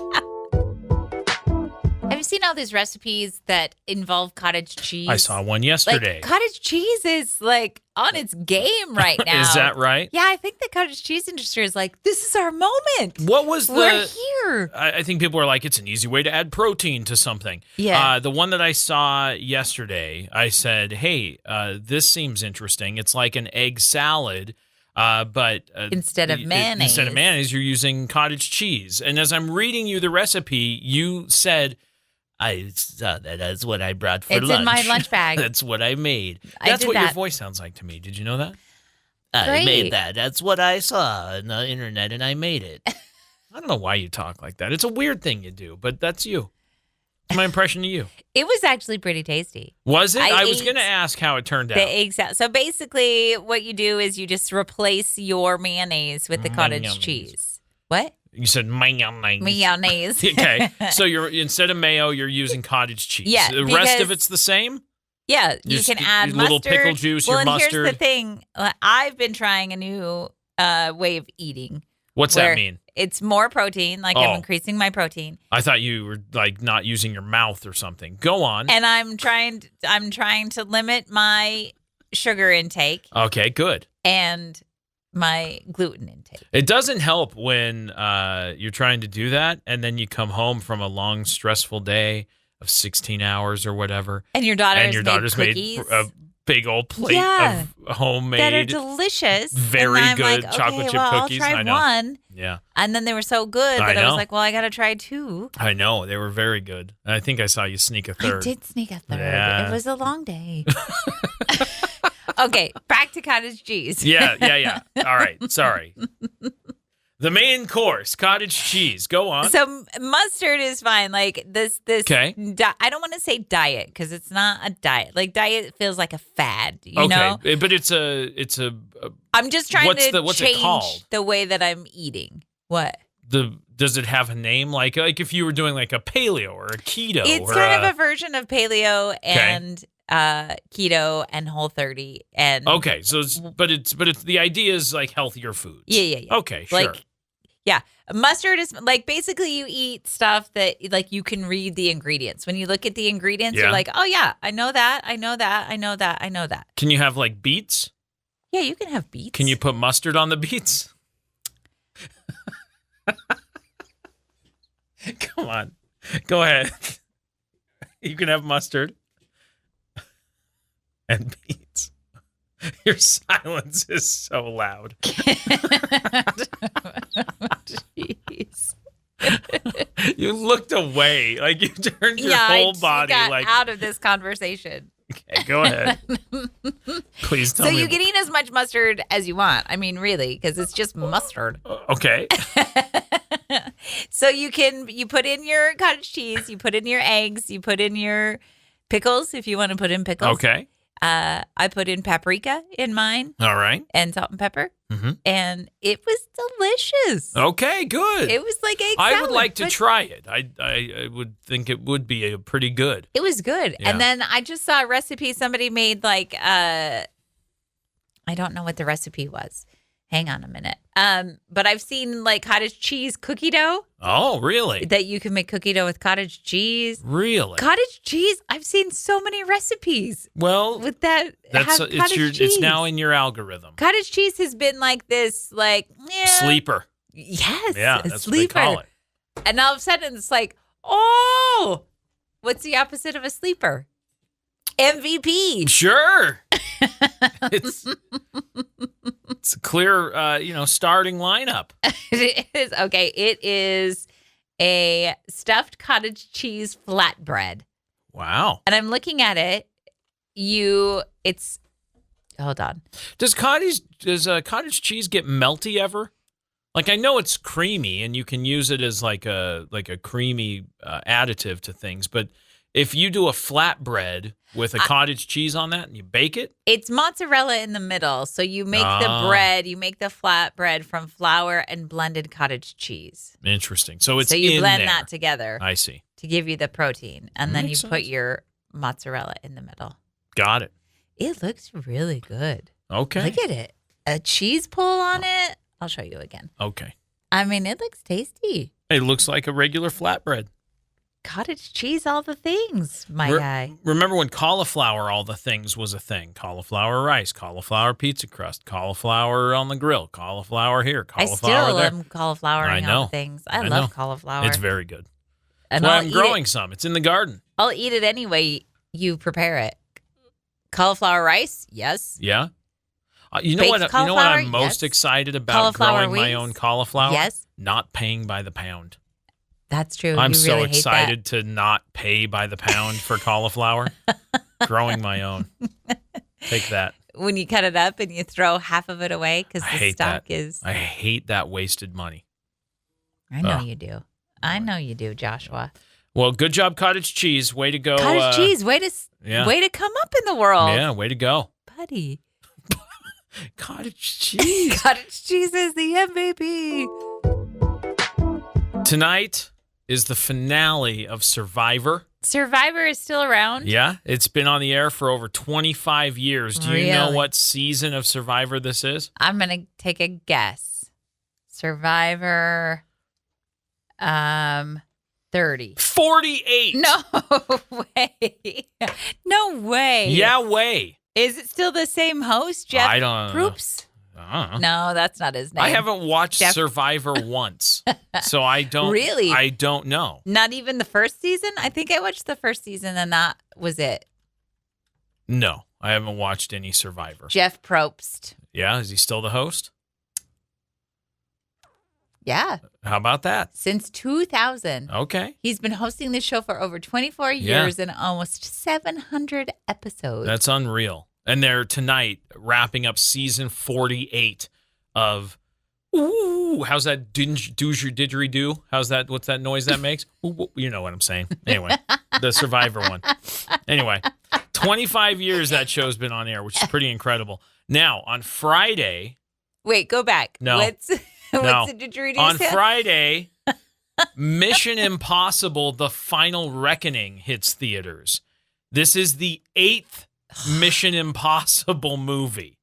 Have you seen all these recipes that involve cottage cheese?
I saw one yesterday.
Like, cottage cheese is like on its game right now.
Is that right?
Yeah, I think the cottage cheese industry is like, this is our moment.
What was
We're here.
I think people are like, it's an easy way to add protein to something.
Yeah.
The one that I saw yesterday, I said, hey, this seems interesting. It's like an egg salad. But
instead of mayonnaise,
you're using cottage cheese. And as I'm reading you the recipe, you said, I saw that. That's what I brought for lunch.
It's in my lunch bag.
That's what I made. That's what your voice sounds like to me. Did you know that? I made that. That's what I saw on the internet, and I made it. I don't know why you talk like that. It's a weird thing you do, but that's you. It's my impression of you.
It was actually pretty tasty.
Was it? I was going to ask how it turned out.
The egg salad. So basically, what you do is you just replace your mayonnaise with the cottage cheese. What?
You said mayonnaise.
Mayonnaise.
Okay. So instead of mayo, you're using cottage cheese.
Yeah.
The rest of it's the same?
Yeah. You can add
your
mustard.
Little pickle juice, your mustard.
Well, here's the thing. I've been trying a new way of eating.
What's that mean?
It's more protein. Like I'm increasing my protein.
I thought you were like not using your mouth or something. Go on.
And I'm trying to limit my sugar intake.
Okay, good.
And my gluten intake.
It doesn't help when you're trying to do that and then you come home from a long, stressful day of 16 hours or whatever.
And your daughter's made
a big old plate of homemade.
That are delicious.
Very good
like,
chocolate chip cookies.
I'll try
I know.
one.
Yeah.
And then they were so good that I was like, well, I got to try two.
I know. They were very good. And I think I saw you sneak a third.
I did sneak a third.
Yeah.
It was a long day. Okay, back to cottage cheese.
Yeah. All right, sorry. The main course, cottage cheese. Go on.
So mustard is fine. Like this.
Okay.
I don't want to say diet because it's not a diet. Like diet feels like a fad. You know.
But it's a.
I'm just trying to
what's
change
it called?
the way that I'm eating. What?
Does it have a name? Like if you were doing like a paleo or a keto?
It's kind of a version of paleo and. Keto and Whole30 and
so it's the idea is like healthier foods.
Yeah.
Okay, sure.
Mustard is like basically you eat stuff that like you can read the ingredients. When you look at the ingredients, you're like, oh yeah, I know that. Can
you have like beets?
Yeah, you can have beets.
Can you put mustard on the beets? Come on, go ahead. You can have mustard. And beets. Your silence is so loud.
Jeez.
You looked away. Like you turned your whole body.
I got
like
out of this conversation.
Okay, go ahead. Please tell me.
So you can eat as much mustard as you want. I mean, really, because it's just mustard.
Okay.
So you put in your cottage cheese, you put in your eggs, you put in your pickles if you want to put in pickles.
Okay.
I put in paprika in mine.
All right.
And salt and pepper.
Mm-hmm.
And it was delicious.
Okay, good.
It was like egg salad.
I would like to try it. I would think it would be a pretty good.
It was good. Yeah. And then I just saw a recipe somebody made like, I don't know what the recipe was. Hang on a minute. But I've seen like cottage cheese cookie dough.
Oh, really?
That you can make cookie dough with cottage cheese.
Really?
Cottage cheese. I've seen so many recipes.
Well,
with that,
it's now in your algorithm.
Cottage cheese has been like this, like
sleeper.
Yes,
yeah, that's sleeper. What they call it.
And all of a sudden, it's like, oh, what's the opposite of a sleeper? MVP.
Sure. it's a clear, starting lineup.
It is. Okay. It is a stuffed cottage cheese flatbread.
Wow.
And I'm looking at it. Hold on.
Does cottage cheese get melty ever? Like, I know it's creamy and you can use it as like a creamy additive to things, but if you do a flatbread with a cottage cheese on that and you bake it?
It's mozzarella in the middle. So you make the flatbread from flour and blended cottage cheese.
Interesting. So
you blend
there.
that together.
I see.
To give you the protein. And then you
sense.
put your mozzarella in the middle.
Got it.
It looks really good.
Okay.
Look at it. A cheese pull on it. I'll show you again.
Okay.
I mean, it looks tasty.
It looks like a regular flatbread.
Cottage cheese, all the things, my guy.
Remember when cauliflower, all the things was a thing? Cauliflower rice, cauliflower pizza crust, cauliflower on the grill, cauliflower here, cauliflower
I still
there.
am cauliflowering all the things. I love cauliflower.
It's very good.
And
That's why I'm growing some. It's in the garden.
I'll eat it anyway you prepare it. Cauliflower rice, yes.
Yeah. You know what I'm most excited about growing my own cauliflower?
Yes.
Not paying by the pound.
That's true.
I'm
you
so
really
excited to not pay by the pound for cauliflower. Growing my own. Take that.
When you cut it up and you throw half of it away because the stalk is.
I hate that wasted money.
I know you do. I know you do, Joshua.
Well, good job, cottage cheese. Way to go.
Cottage cheese. Way to come up in the world.
Yeah, way to go.
Buddy.
Cottage cheese.
Cottage cheese is the MVP.
Tonight is the finale of Survivor.
Survivor is still around?
Yeah, it's been on the air for over 25 years. Do you know what season of Survivor this is?
I'm going to take a guess. Survivor 30.
48.
No way. No way.
Yeah, way.
Is it still the same host, Jeff?
I don't know.
Proops? No, that's not his name.
I haven't watched Survivor once, so I don't.
Really?
I don't know.
Not even the first season? I think I watched the first season and that was it.
No, I haven't watched any Survivor.
Jeff Probst.
Yeah, is he still the host?
Yeah.
How about that?
Since 2000.
Okay.
He's been hosting this show for over 24 years and almost 700 episodes.
That's unreal. And they're tonight wrapping up season 48 of, ooh, how's that didgeridoo? How's that? What's that noise that makes? Ooh, you know what I'm saying. Anyway, the Survivor one. Anyway, 25 years that show's been on air, which is pretty incredible. Now, on Friday.
Wait, go back.
No.
What's the didgeridoo
on
sound?
Friday, Mission Impossible: The Final Reckoning hits theaters. This is the 8th Mission Impossible movie.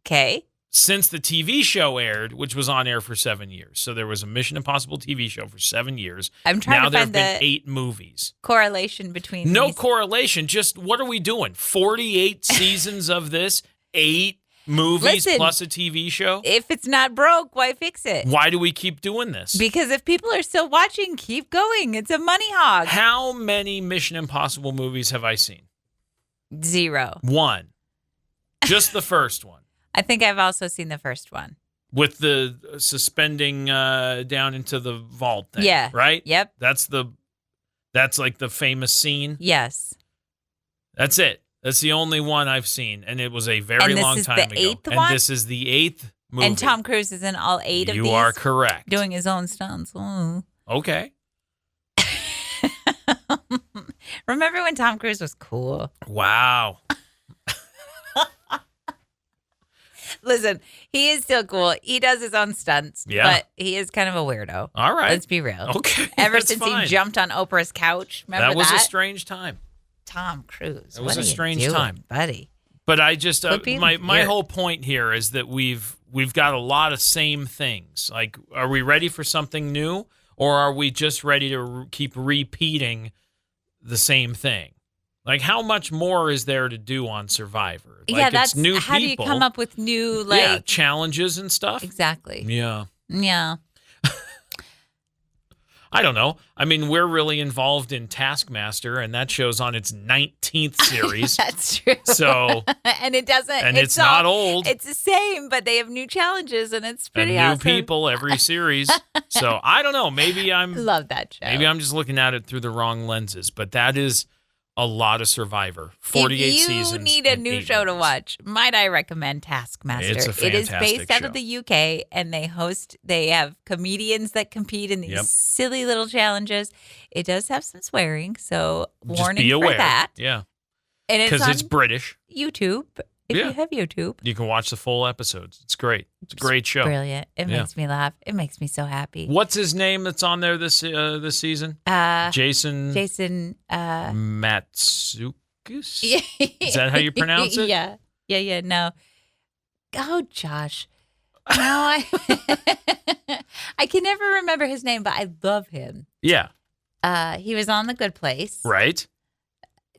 Okay.
Since the TV show aired, which was on air for 7 years. So there was a Mission Impossible TV show for 7 years.
I'm trying
now
to
there
find
have been 8 movies.
Correlation between
No
these.
correlation. Just what are we doing? 48 seasons of this? 8 movies
Listen,
plus a TV show?
If it's not broke, why fix it?
Why do we keep doing this?
Because if people are still watching, keep going. It's a money hog.
How many Mission Impossible movies have I seen?
0.
1. Just the first one.
I think I've also seen the first one.
With the suspending down into the vault thing.
Yeah.
Right?
Yep.
That's like the famous scene.
Yes.
That's it. That's the only one I've seen. And it was a very long time ago.
And this is the 8th
and
one?
this is the 8th movie.
And Tom Cruise is in all 8 of these?
You are correct.
Doing his own stunts. Oh.
Okay.
Remember when Tom Cruise was cool?
Wow.
Listen, he is still cool. He does his own stunts, but he is kind of a weirdo.
All right.
Let's be real.
Okay.
Ever since he jumped on Oprah's couch, remember that?
That was a strange time.
Tom Cruise.
It was a strange time,
buddy.
But I just my whole point here is that we've got a lot of same things. Like, are we ready for something new, or are we just ready to keep repeating the same thing? Like, how much more is there to do on Survivor? Like,
that's
it's new
how
people.
do you come up with new
challenges and stuff?
Exactly.
Yeah.
Yeah.
I don't know. I mean, we're really involved in Taskmaster, and that show's on its 19th series.
That's true.
So,
and it doesn't.
and it's not old.
It's the same, but they have new challenges, and it's pretty
and new
awesome.
people every series. So I don't know. Maybe
love that show.
Maybe I'm just looking at it through the wrong lenses, but that is a lot of Survivor. 48 seasons.
If you need a new show to watch, might I recommend Taskmaster?
It's a fantastic
It is based out
show.
of the UK, and they have comedians that compete in these silly little challenges. It does have some swearing, so
Just
warning
be aware.
for that.
Yeah.
And it's
Because
on
it's British.
YouTube. If you have YouTube.
You can watch the full episodes. It's great. It's a great show.
Brilliant. It makes me laugh. It makes me so happy.
What's his name that's on there this season? Jason Matsukis? Is that how you pronounce it?
Yeah. No. Oh, Josh. No, I can never remember his name, but I love him.
Yeah.
He was on The Good Place.
Right.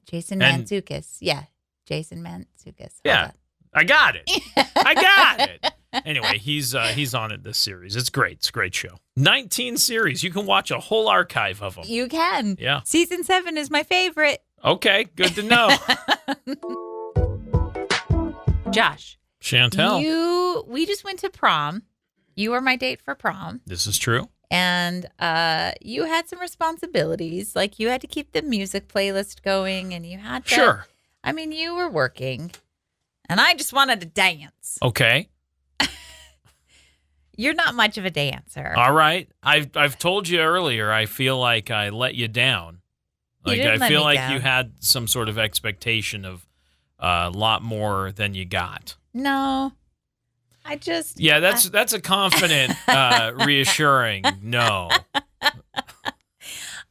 Jason Mantzoukas. Yeah. Jason Mantzoukas.
Yeah. I got it. I got it. Anyway, he's on it this series. It's great. It's a great show. 19 series. You can watch a whole archive of them.
You can.
Yeah.
Season 7 is my favorite.
Okay. Good to know.
Josh.
Chantel.
We just went to prom. You were my date for prom.
This is true.
And you had some responsibilities. Like you had to keep the music playlist going and you had to.
Sure.
I mean, you were working. And I just wanted to dance.
Okay.
You're not much of a dancer.
All right. I've told you earlier, I feel like I let you down. Like I feel like you had some sort of expectation of a lot more than you got.
No. I just
that's a confident, reassuring no.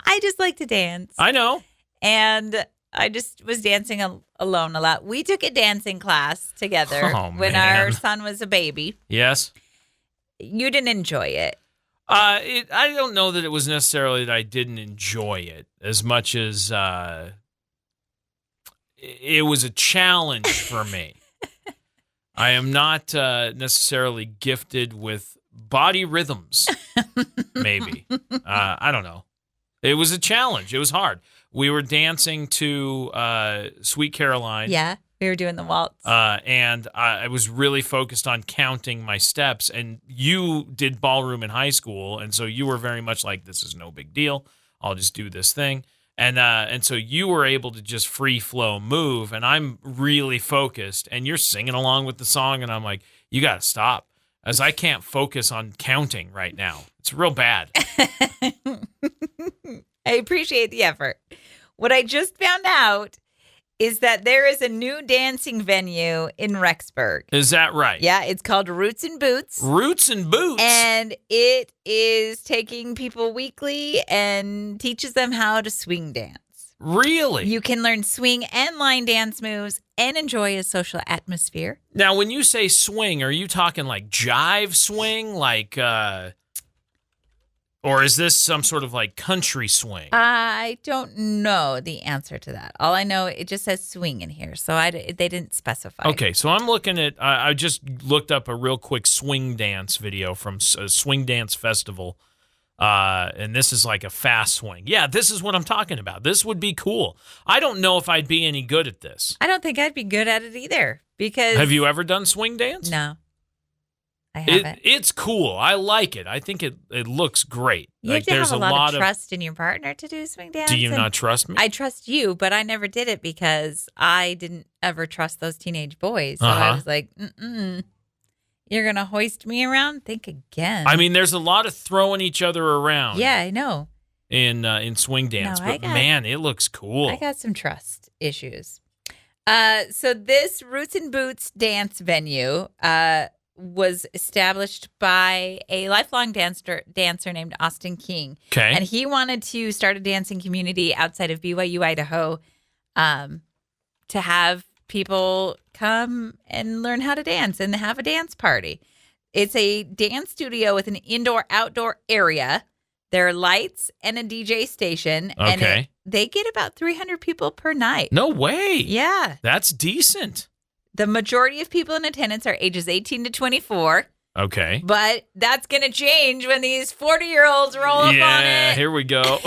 I just like to dance.
I know.
And I just was dancing alone a lot. We took a dancing class together when our son was a baby.
Yes.
You didn't enjoy it.
I don't know that it was necessarily that I didn't enjoy it as much as it was a challenge for me. I am not necessarily gifted with body rhythms, maybe. I don't know. It was a challenge. It was hard. We were dancing to Sweet Caroline.
Yeah, we were doing the waltz.
And I was really focused on counting my steps. And you did ballroom in high school, and so you were very much like, this is no big deal. I'll just do this thing. And so you were able to just free flow move, and I'm really focused, and you're singing along with the song, and I'm like, you got to stop, as I can't focus on counting right now. It's real bad.
I appreciate the effort. What I just found out is that there is a new dancing venue in Rexburg.
Is that right?
Yeah, it's called Roots and Boots.
Roots and Boots.
And it is taking people weekly and teaches them how to swing dance.
Really?
You can learn swing and line dance moves and enjoy a social atmosphere.
Now, when you say swing, are you talking like jive swing? Like, or is this some sort of like country swing?
I don't know the answer to that. All I know, it just says swing in here, so they didn't specify.
Okay, so I'm looking at, I just looked up a real quick swing dance video from a swing dance festival, and this is like a fast swing. Yeah, this is what I'm talking about. This would be cool. I don't know if I'd be any good at this.
I don't think I'd be good at it either, because...
Have you ever done swing dance?
No. I haven't.
It's cool. I like it. I think it looks great.
You have to have a lot of trust in your partner to do swing dance.
Do you not trust me?
I trust you, but I never did it because I didn't ever trust those teenage boys. So I was like, you're going to hoist me around? Think again.
I mean, there's a lot of throwing each other around.
Yeah, I know.
In swing dance. But man, it looks cool.
I got some trust issues. So this Roots and Boots dance venue was established by a lifelong dancer named Austin King.
Okay.
And he wanted to start a dancing community outside of BYU, Idaho, to have people come and learn how to dance and have a dance party. It's a dance studio with an indoor-outdoor area. There are lights and a DJ station.
Okay.
And they get about 300 people per night.
No way.
Yeah.
That's decent.
The majority of people in attendance are ages 18 to 24.
Okay.
But that's going to change when these 40-year-olds roll up on it.
Yeah, here we go.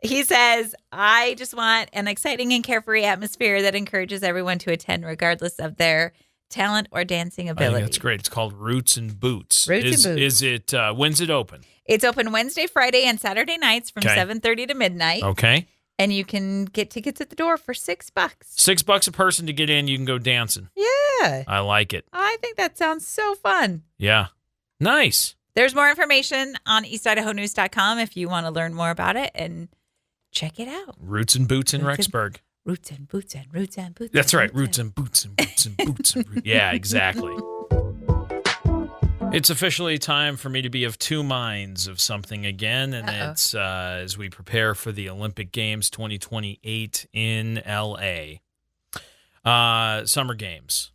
He says, I just want an exciting and carefree atmosphere that encourages everyone to attend regardless of their talent or dancing
I
ability.
think that's great. It's called Roots and Boots.
Roots and Boots.
Is it, when's it open?
It's open Wednesday, Friday, and Saturday nights from 7:30 to midnight.
Okay.
And you can get tickets at the door for $6.
$6 a person to get in. You can go dancing.
Yeah.
I like it.
I think that sounds so fun.
Yeah. Nice.
There's more information on eastidahonews.com if you want to learn more about it and check it out.
Roots and Boots in Rexburg.
Roots and Boots and Roots and Boots.
That's right. Roots and Boots and Boots and Boots and Roots. Yeah, exactly. It's officially time for me to be of two minds of something again, and it's as we prepare for the Olympic Games 2028 in L.A. Summer Games.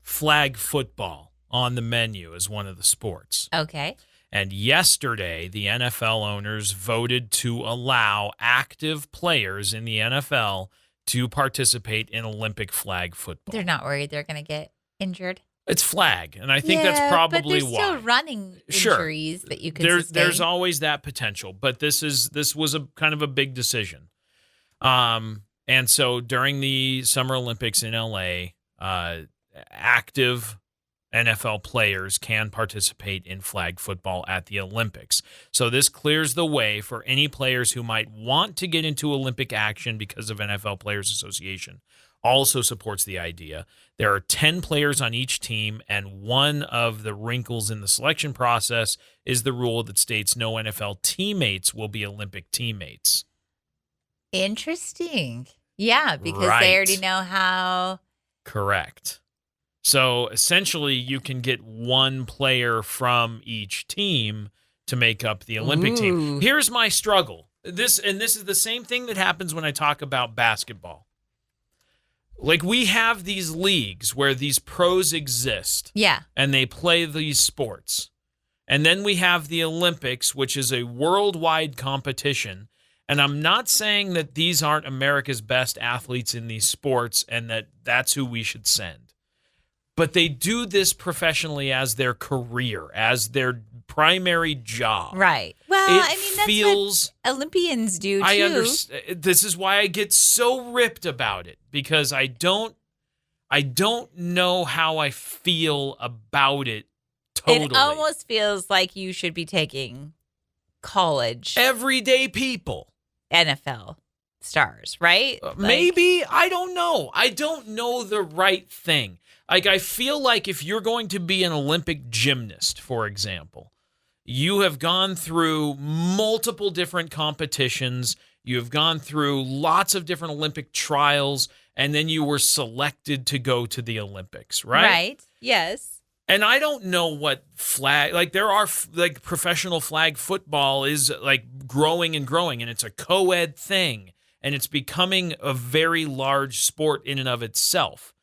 Flag football on the menu as one of the sports.
Okay.
And yesterday, the NFL owners voted to allow active players in the NFL to participate in Olympic flag football.
They're not worried they're going to get injured.
It's flag, and I think that's probably
but there's
why.
Still running injuries that you can sustain.
There's always that potential, but this was a kind of a big decision. And so during the Summer Olympics in LA, active NFL players can participate in flag football at the Olympics. So this clears the way for any players who might want to get into Olympic action because of NFL Players Association. Also supports the idea. There are 10 players on each team, and one of the wrinkles in the selection process is the rule that states no NFL teammates will be Olympic teammates.
Interesting. Yeah, because they already know how.
Correct. So essentially, you can get one player from each team to make up the Olympic team. Here's my struggle. This is the same thing that happens when I talk about basketball. Like, we have these leagues where these pros exist.
Yeah.
And they play these sports. And then we have the Olympics, which is a worldwide competition. And I'm not saying that these aren't America's best athletes in these sports and that that's who we should send. But they do this professionally as their career, as their primary job.
Right. Well, that's what Olympians do, too.
I understand. This is why I get so ripped about it, because I don't know how I feel about it totally.
It almost feels like you should be taking college.
Everyday people.
NFL stars, right?
Maybe. I don't know. I don't know the right thing. Like, I feel like if you're going to be an Olympic gymnast, for example, you have gone through multiple different competitions. You have gone through lots of different Olympic trials, and then you were selected to go to the Olympics, right?
Right. Yes.
And I don't know what flag, like, there are, like, professional flag football is, like, growing and growing, and it's a co-ed thing, and it's becoming a very large sport in and of itself.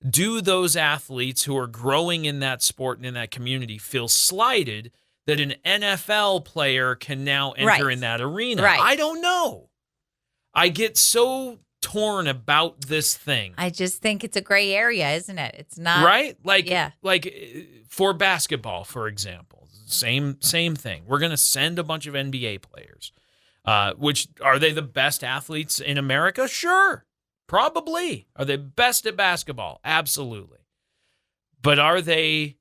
Do those athletes who are growing in that sport and in that community feel slighted that an NFL player can now enter in that arena?
Right.
I don't know. I get so torn about this thing.
I just think it's a gray area, isn't it? It's not.
Right? Like for basketball, for example, same thing. We're going to send a bunch of NBA players. Which, are they the best athletes in America? Sure. Probably. Are they best at basketball? Absolutely. But are they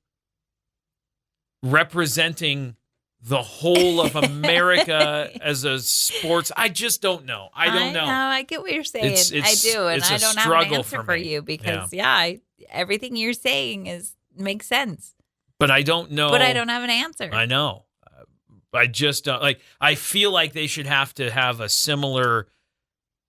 representing the whole of America as a sports? I just don't know. I don't know.
I get what you're saying.
It's
I do, and I don't have an answer for
me.
you because, everything you're saying makes sense.
But I don't know.
But I don't have an answer.
I know. I just don't. Like, I feel like they should have to have a similar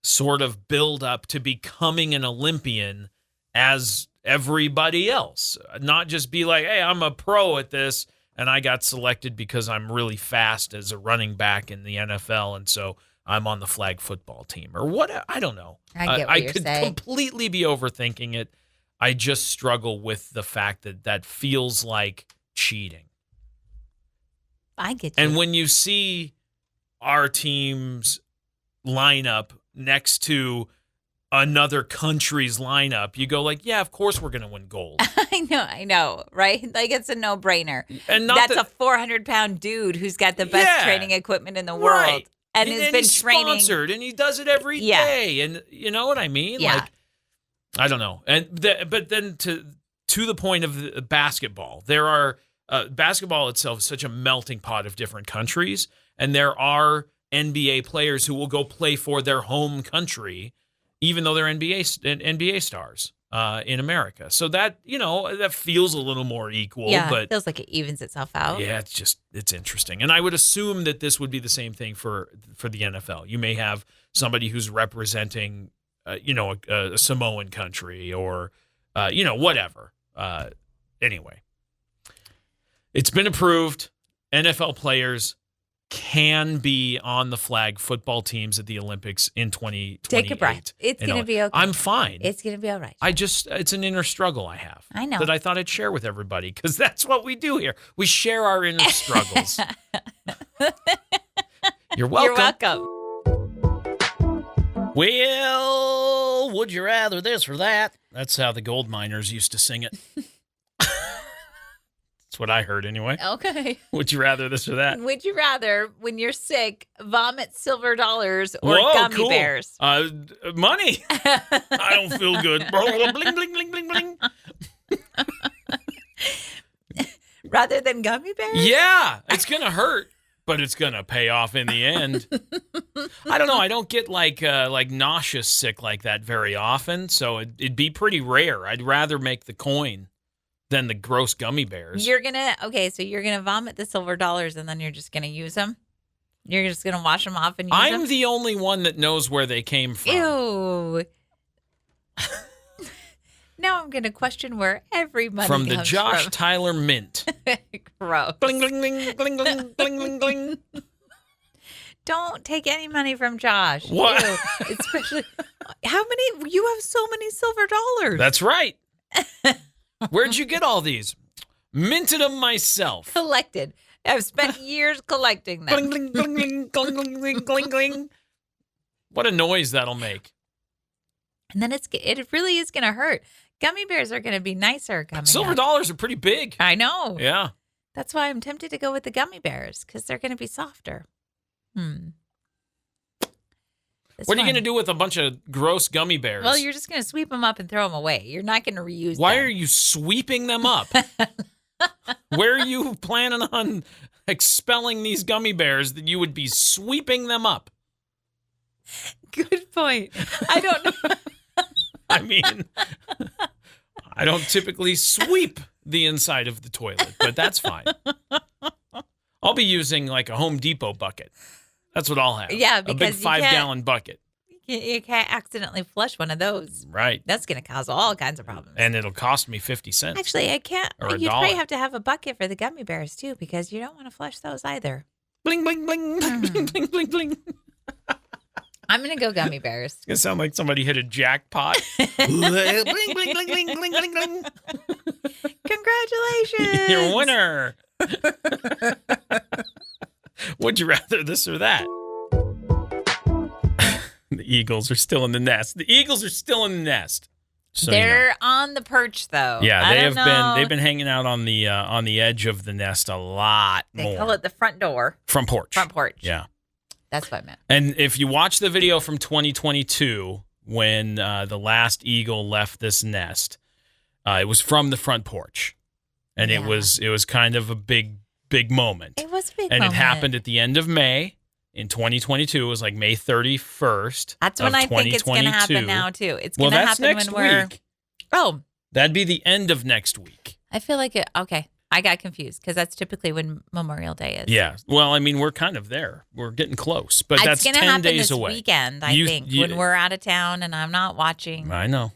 sort of build up to becoming an Olympian as everybody else. Not just be like, hey, I'm a pro at this, and I got selected because I'm really fast as a running back in the NFL, and so I'm on the flag football team. Or what? I don't know.
I get what you're saying.
I could completely be overthinking it. I just struggle with the fact that feels like cheating.
I get you.
And when you see our team's lineup next to another country's lineup, you go like, yeah, of course we're going to win gold.
I know, right? Like it's a no-brainer.
And
that's a 400-pound dude who's got the best training equipment in the world.
Right.
And has been
he's
training.
Sponsored, and he does it every day. And you know what I mean?
Yeah.
Like, I don't know. But then to the point of the basketball, there are basketball itself is such a melting pot of different countries, and there are NBA players who will go play for their home country, even though they're NBA stars in America. So that that feels a little more equal.
Yeah,
but
it feels like it evens itself out.
Yeah, it's interesting, and I would assume that this would be the same thing for the NFL. You may have somebody who's representing, a Samoan country or, whatever. Anyway, it's been approved. NFL players can be on the flag football teams at the Olympics in 2028.
Take a breath. It's going to be okay.
I'm fine.
It's going to be all right.
It's an inner struggle I have.
I know.
That I thought I'd share with everybody because that's what we do here. We share our inner struggles. You're welcome.
You're welcome.
Well, would you rather this or that? That's how the gold miners used to sing it. That's what I heard anyway.
Okay.
Would you rather this or that?
Would you rather, when you're sick, vomit silver dollars or gummy bears?
Money. I don't feel good. Bling, bling, bling, bling, bling.
Rather than gummy bears?
Yeah, it's going to hurt, but it's going to pay off in the end. I don't know. I don't get like nauseous sick like that very often, so it'd be pretty rare. I'd rather make the coin than the gross gummy bears.
So you're gonna vomit the silver dollars and then you're just gonna use them? You're just gonna wash them off and use them?
I'm the only one that knows where they came from.
Ew. Now I'm gonna question where every money
from the
comes
Josh
from.
Tyler Mint.
Gross.
Bling, bling, bling, bling, bling, bling, bling, bling.
Don't take any money from Josh.
What?
Ew. Especially, you have so many silver dollars.
That's right. Where'd you get all these? Minted them myself.
Collected. I've spent years collecting them.
Bling, bling, bling, bling, bling, bling, bling, bling, bling. What a noise that'll make.
And then it really is going to hurt. Gummy bears are going to be nicer coming
Silver
up.
dollars are pretty big.
I know.
Yeah.
That's why I'm tempted to go with the gummy bears because they're going to be softer.
What are you going to do with a bunch of gross gummy bears?
Well, you're just going to sweep them up and throw them away. You're not going to reuse them.
Why are you sweeping them up? Where are you planning on expelling these gummy bears that you would be sweeping them up?
Good point. I don't know.
I mean, I don't typically sweep the inside of the toilet, but that's fine. I'll be using like a Home Depot bucket. That's what I'll have.
Yeah,
a
because
big 5-gallon bucket.
You can't accidentally flush one of those.
Right.
That's going to cause all kinds of problems.
And it'll cost me 50 cents.
Actually, I can't.
Or
You'd
$1.
probably have to have a bucket for the gummy bears, too, because you don't want to flush those either.
Bling, bling, bling, bling, bling, bling, bling, bling.
I'm going to go gummy bears.
It's going to sound like somebody hit a jackpot. Bling, bling, bling, bling, bling, bling, bling.
Congratulations.
You're a winner. Would you rather this or that? The eagles are still in the nest. The eagles are still in the nest. So
They're on the perch, though.
Yeah, they've been hanging out on the edge of the nest a lot more.
They call it the front door.
Front porch.
Front porch.
Yeah.
That's what I meant.
And if you watch the video from 2022, when the last eagle left this nest, it was from the front porch. And it was kind of a big moment.
It was a big
and
moment.
It happened at the end of May in 2022. It was like May 31st.
That's when I think it's going to happen now, too. It's going to happen
next
when we're.
Week.
Oh.
That'd be the end of next week.
I feel like it. Okay. I got confused because that's typically when Memorial Day is.
Yeah. Well, I mean, we're kind of there. We're getting close. But that's 10
happen
days
this
away.
Weekend, I think, when we're out of town and I'm not watching.
I know.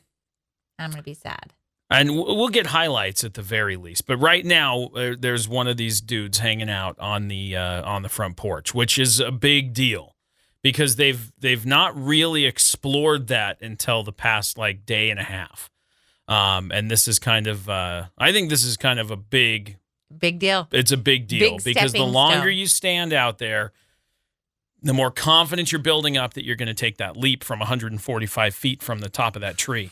I'm going to be sad.
And we'll get highlights at the very least. But right now, there's one of these dudes hanging out on the front porch, which is a big deal because they've not really explored that until the past like day and a half. And this is kind of I think this is kind of a big
deal.
It's a big deal
big
because the longer
stone.
you stand out there, the more confidence you're building up that you're going to take that leap from 145 feet from the top of that tree.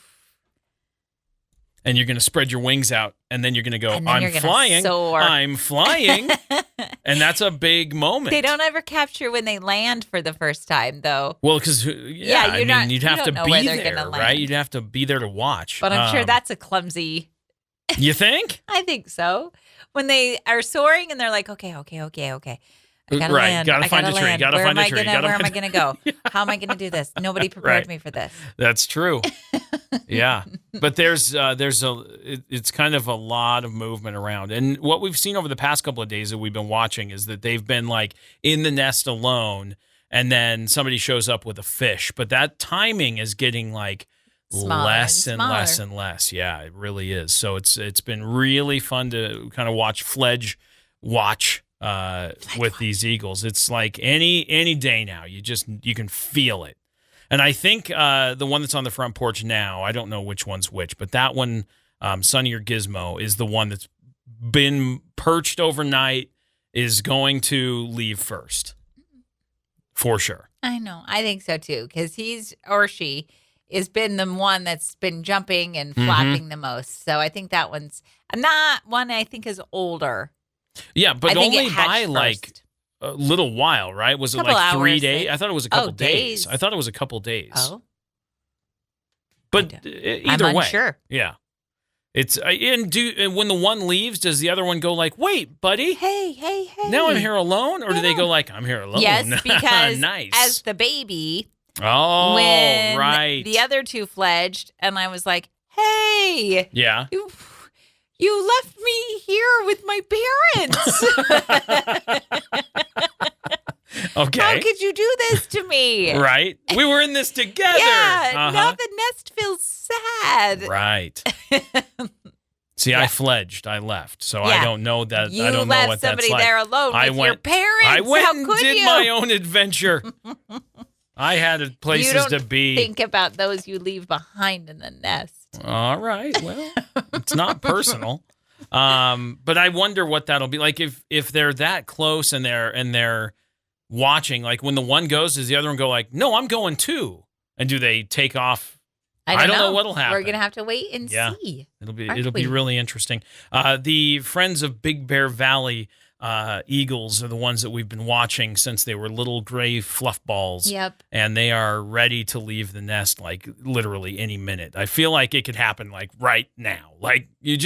And you're going to spread your wings out, and then you're going to go, I'm flying,
soar.
I'm flying. And that's a big moment.
They don't ever capture when they land for the first time, though.
Well, because, you'd have to be there, right? You'd have to be there to watch.
But I'm sure that's a clumsy...
You think?
I think so. When they are soaring and they're like, okay. I gotta land.
Gotta find a tree.
Land.
Gotta find a tree.
Where am I going to go? How am I going to do this? Nobody prepared me for this.
That's true. Yeah. But it's kind of a lot of movement around. And what we've seen over the past couple of days that we've been watching is that they've been like in the nest alone, and then somebody shows up with a fish. But that timing is getting like less and less and less. Yeah, it really is. So it's been really fun to kind of watch Fledge watch with these eagles. It's like any day now. You can feel it. And I think the one that's on the front porch now, I don't know which one's which, but that one, Sonny or Gizmo, is the one that's been perched overnight, is going to leave first. For sure.
I know. I think so too, because he's or she has been the one that's been jumping and flapping the most. So I think that one's not one I think is older.
Yeah, but only by like a little while, right? Was it like 3 days? I thought it was a couple days. I thought it was a couple days.
Oh.
But either
I'm
way.
Unsure.
Yeah. It's and when the one leaves, does the other one go like, "Wait, buddy.
Hey.
Now I'm here alone?" Or do they go like, "I'm here alone?"
Yes, because
nice.
As the baby,
when right.
the other two fledged, and I was like, "Hey,
yeah,
you left me here with my parents."
Okay.
How could you do this to me?
Right. We were in this together.
Yeah. Now the nest feels sad.
Right. See, I fledged. I left. So I don't know that. I don't know what that's like.
You left somebody there alone with your parents.
I went
How
and
could
did
you?
my own adventure. I had places to be.
Think about those you leave behind in the nest.
All right. Well, it's not personal. But I wonder what that'll be like if they're that close and they're watching, like when the one goes, does the other one go like, "No, I'm going too"? And do they take off? I don't know what'll happen.
We're gonna have to wait and see.
It'll be really interesting. The Friends of Big Bear Valley eagles are the ones that we've been watching since they were little gray fluff balls.
Yep.
And they are ready to leave the nest like literally any minute. I feel like it could happen like right now. Like you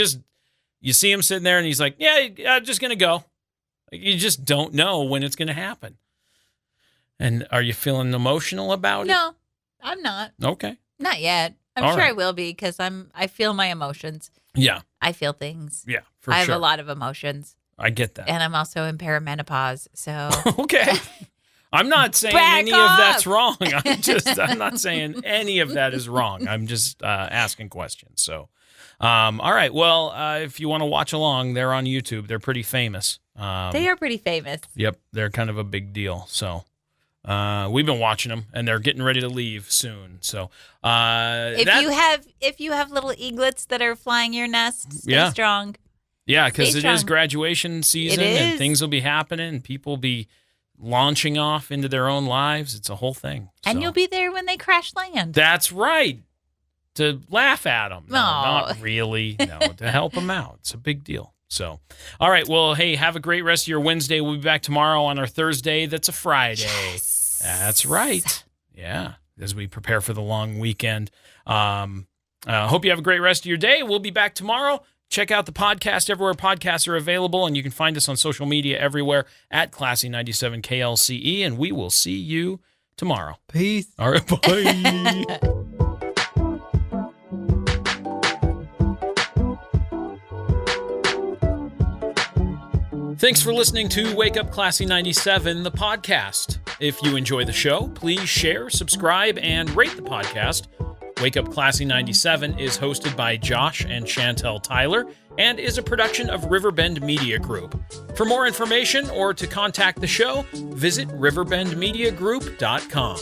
see him sitting there and he's like, "Yeah, I'm just gonna go." Like, you just don't know when it's gonna happen. And are you feeling emotional about it?
No, I'm not.
Okay.
Not yet. I'm sure I will be because I feel my emotions.
Yeah.
I feel things.
Yeah, for sure.
I have a lot of emotions.
I get that.
And I'm also in perimenopause, so.
Okay. I'm not saying any of that's wrong. I'm not saying any of that is wrong. I'm just asking questions. So, all right. Well, if you want to watch along, they're on YouTube. They're pretty famous.
They are pretty famous.
Yep. They're kind of a big deal. So. We've been watching them, and they're getting ready to leave soon. So,
if you have little eaglets that are flying your nest, stay strong.
Yeah, because it is graduation season, and things will be happening, and people will be launching off into their own lives. It's a whole thing.
And you'll be there when they crash land.
That's right. To laugh at them. No, not really. No, to help them out. It's a big deal. So, all right. Well, hey, have a great rest of your Wednesday. We'll be back tomorrow on our Thursday. That's a Friday. Yes. That's right. Yeah. As we prepare for the long weekend. Hope you have a great rest of your day. We'll be back tomorrow. Check out the podcast everywhere podcasts are available, and you can find us on social media everywhere at Classy97 KLCE, and we will see you tomorrow.
Peace.
All right. Bye. Thanks for listening to Wake Up Classy 97, the podcast. If you enjoy the show, please share, subscribe, and rate the podcast. Wake Up Classy 97 is hosted by Josh and Chantel Tyler and is a production of Riverbend Media Group. For more information or to contact the show, visit riverbendmediagroup.com.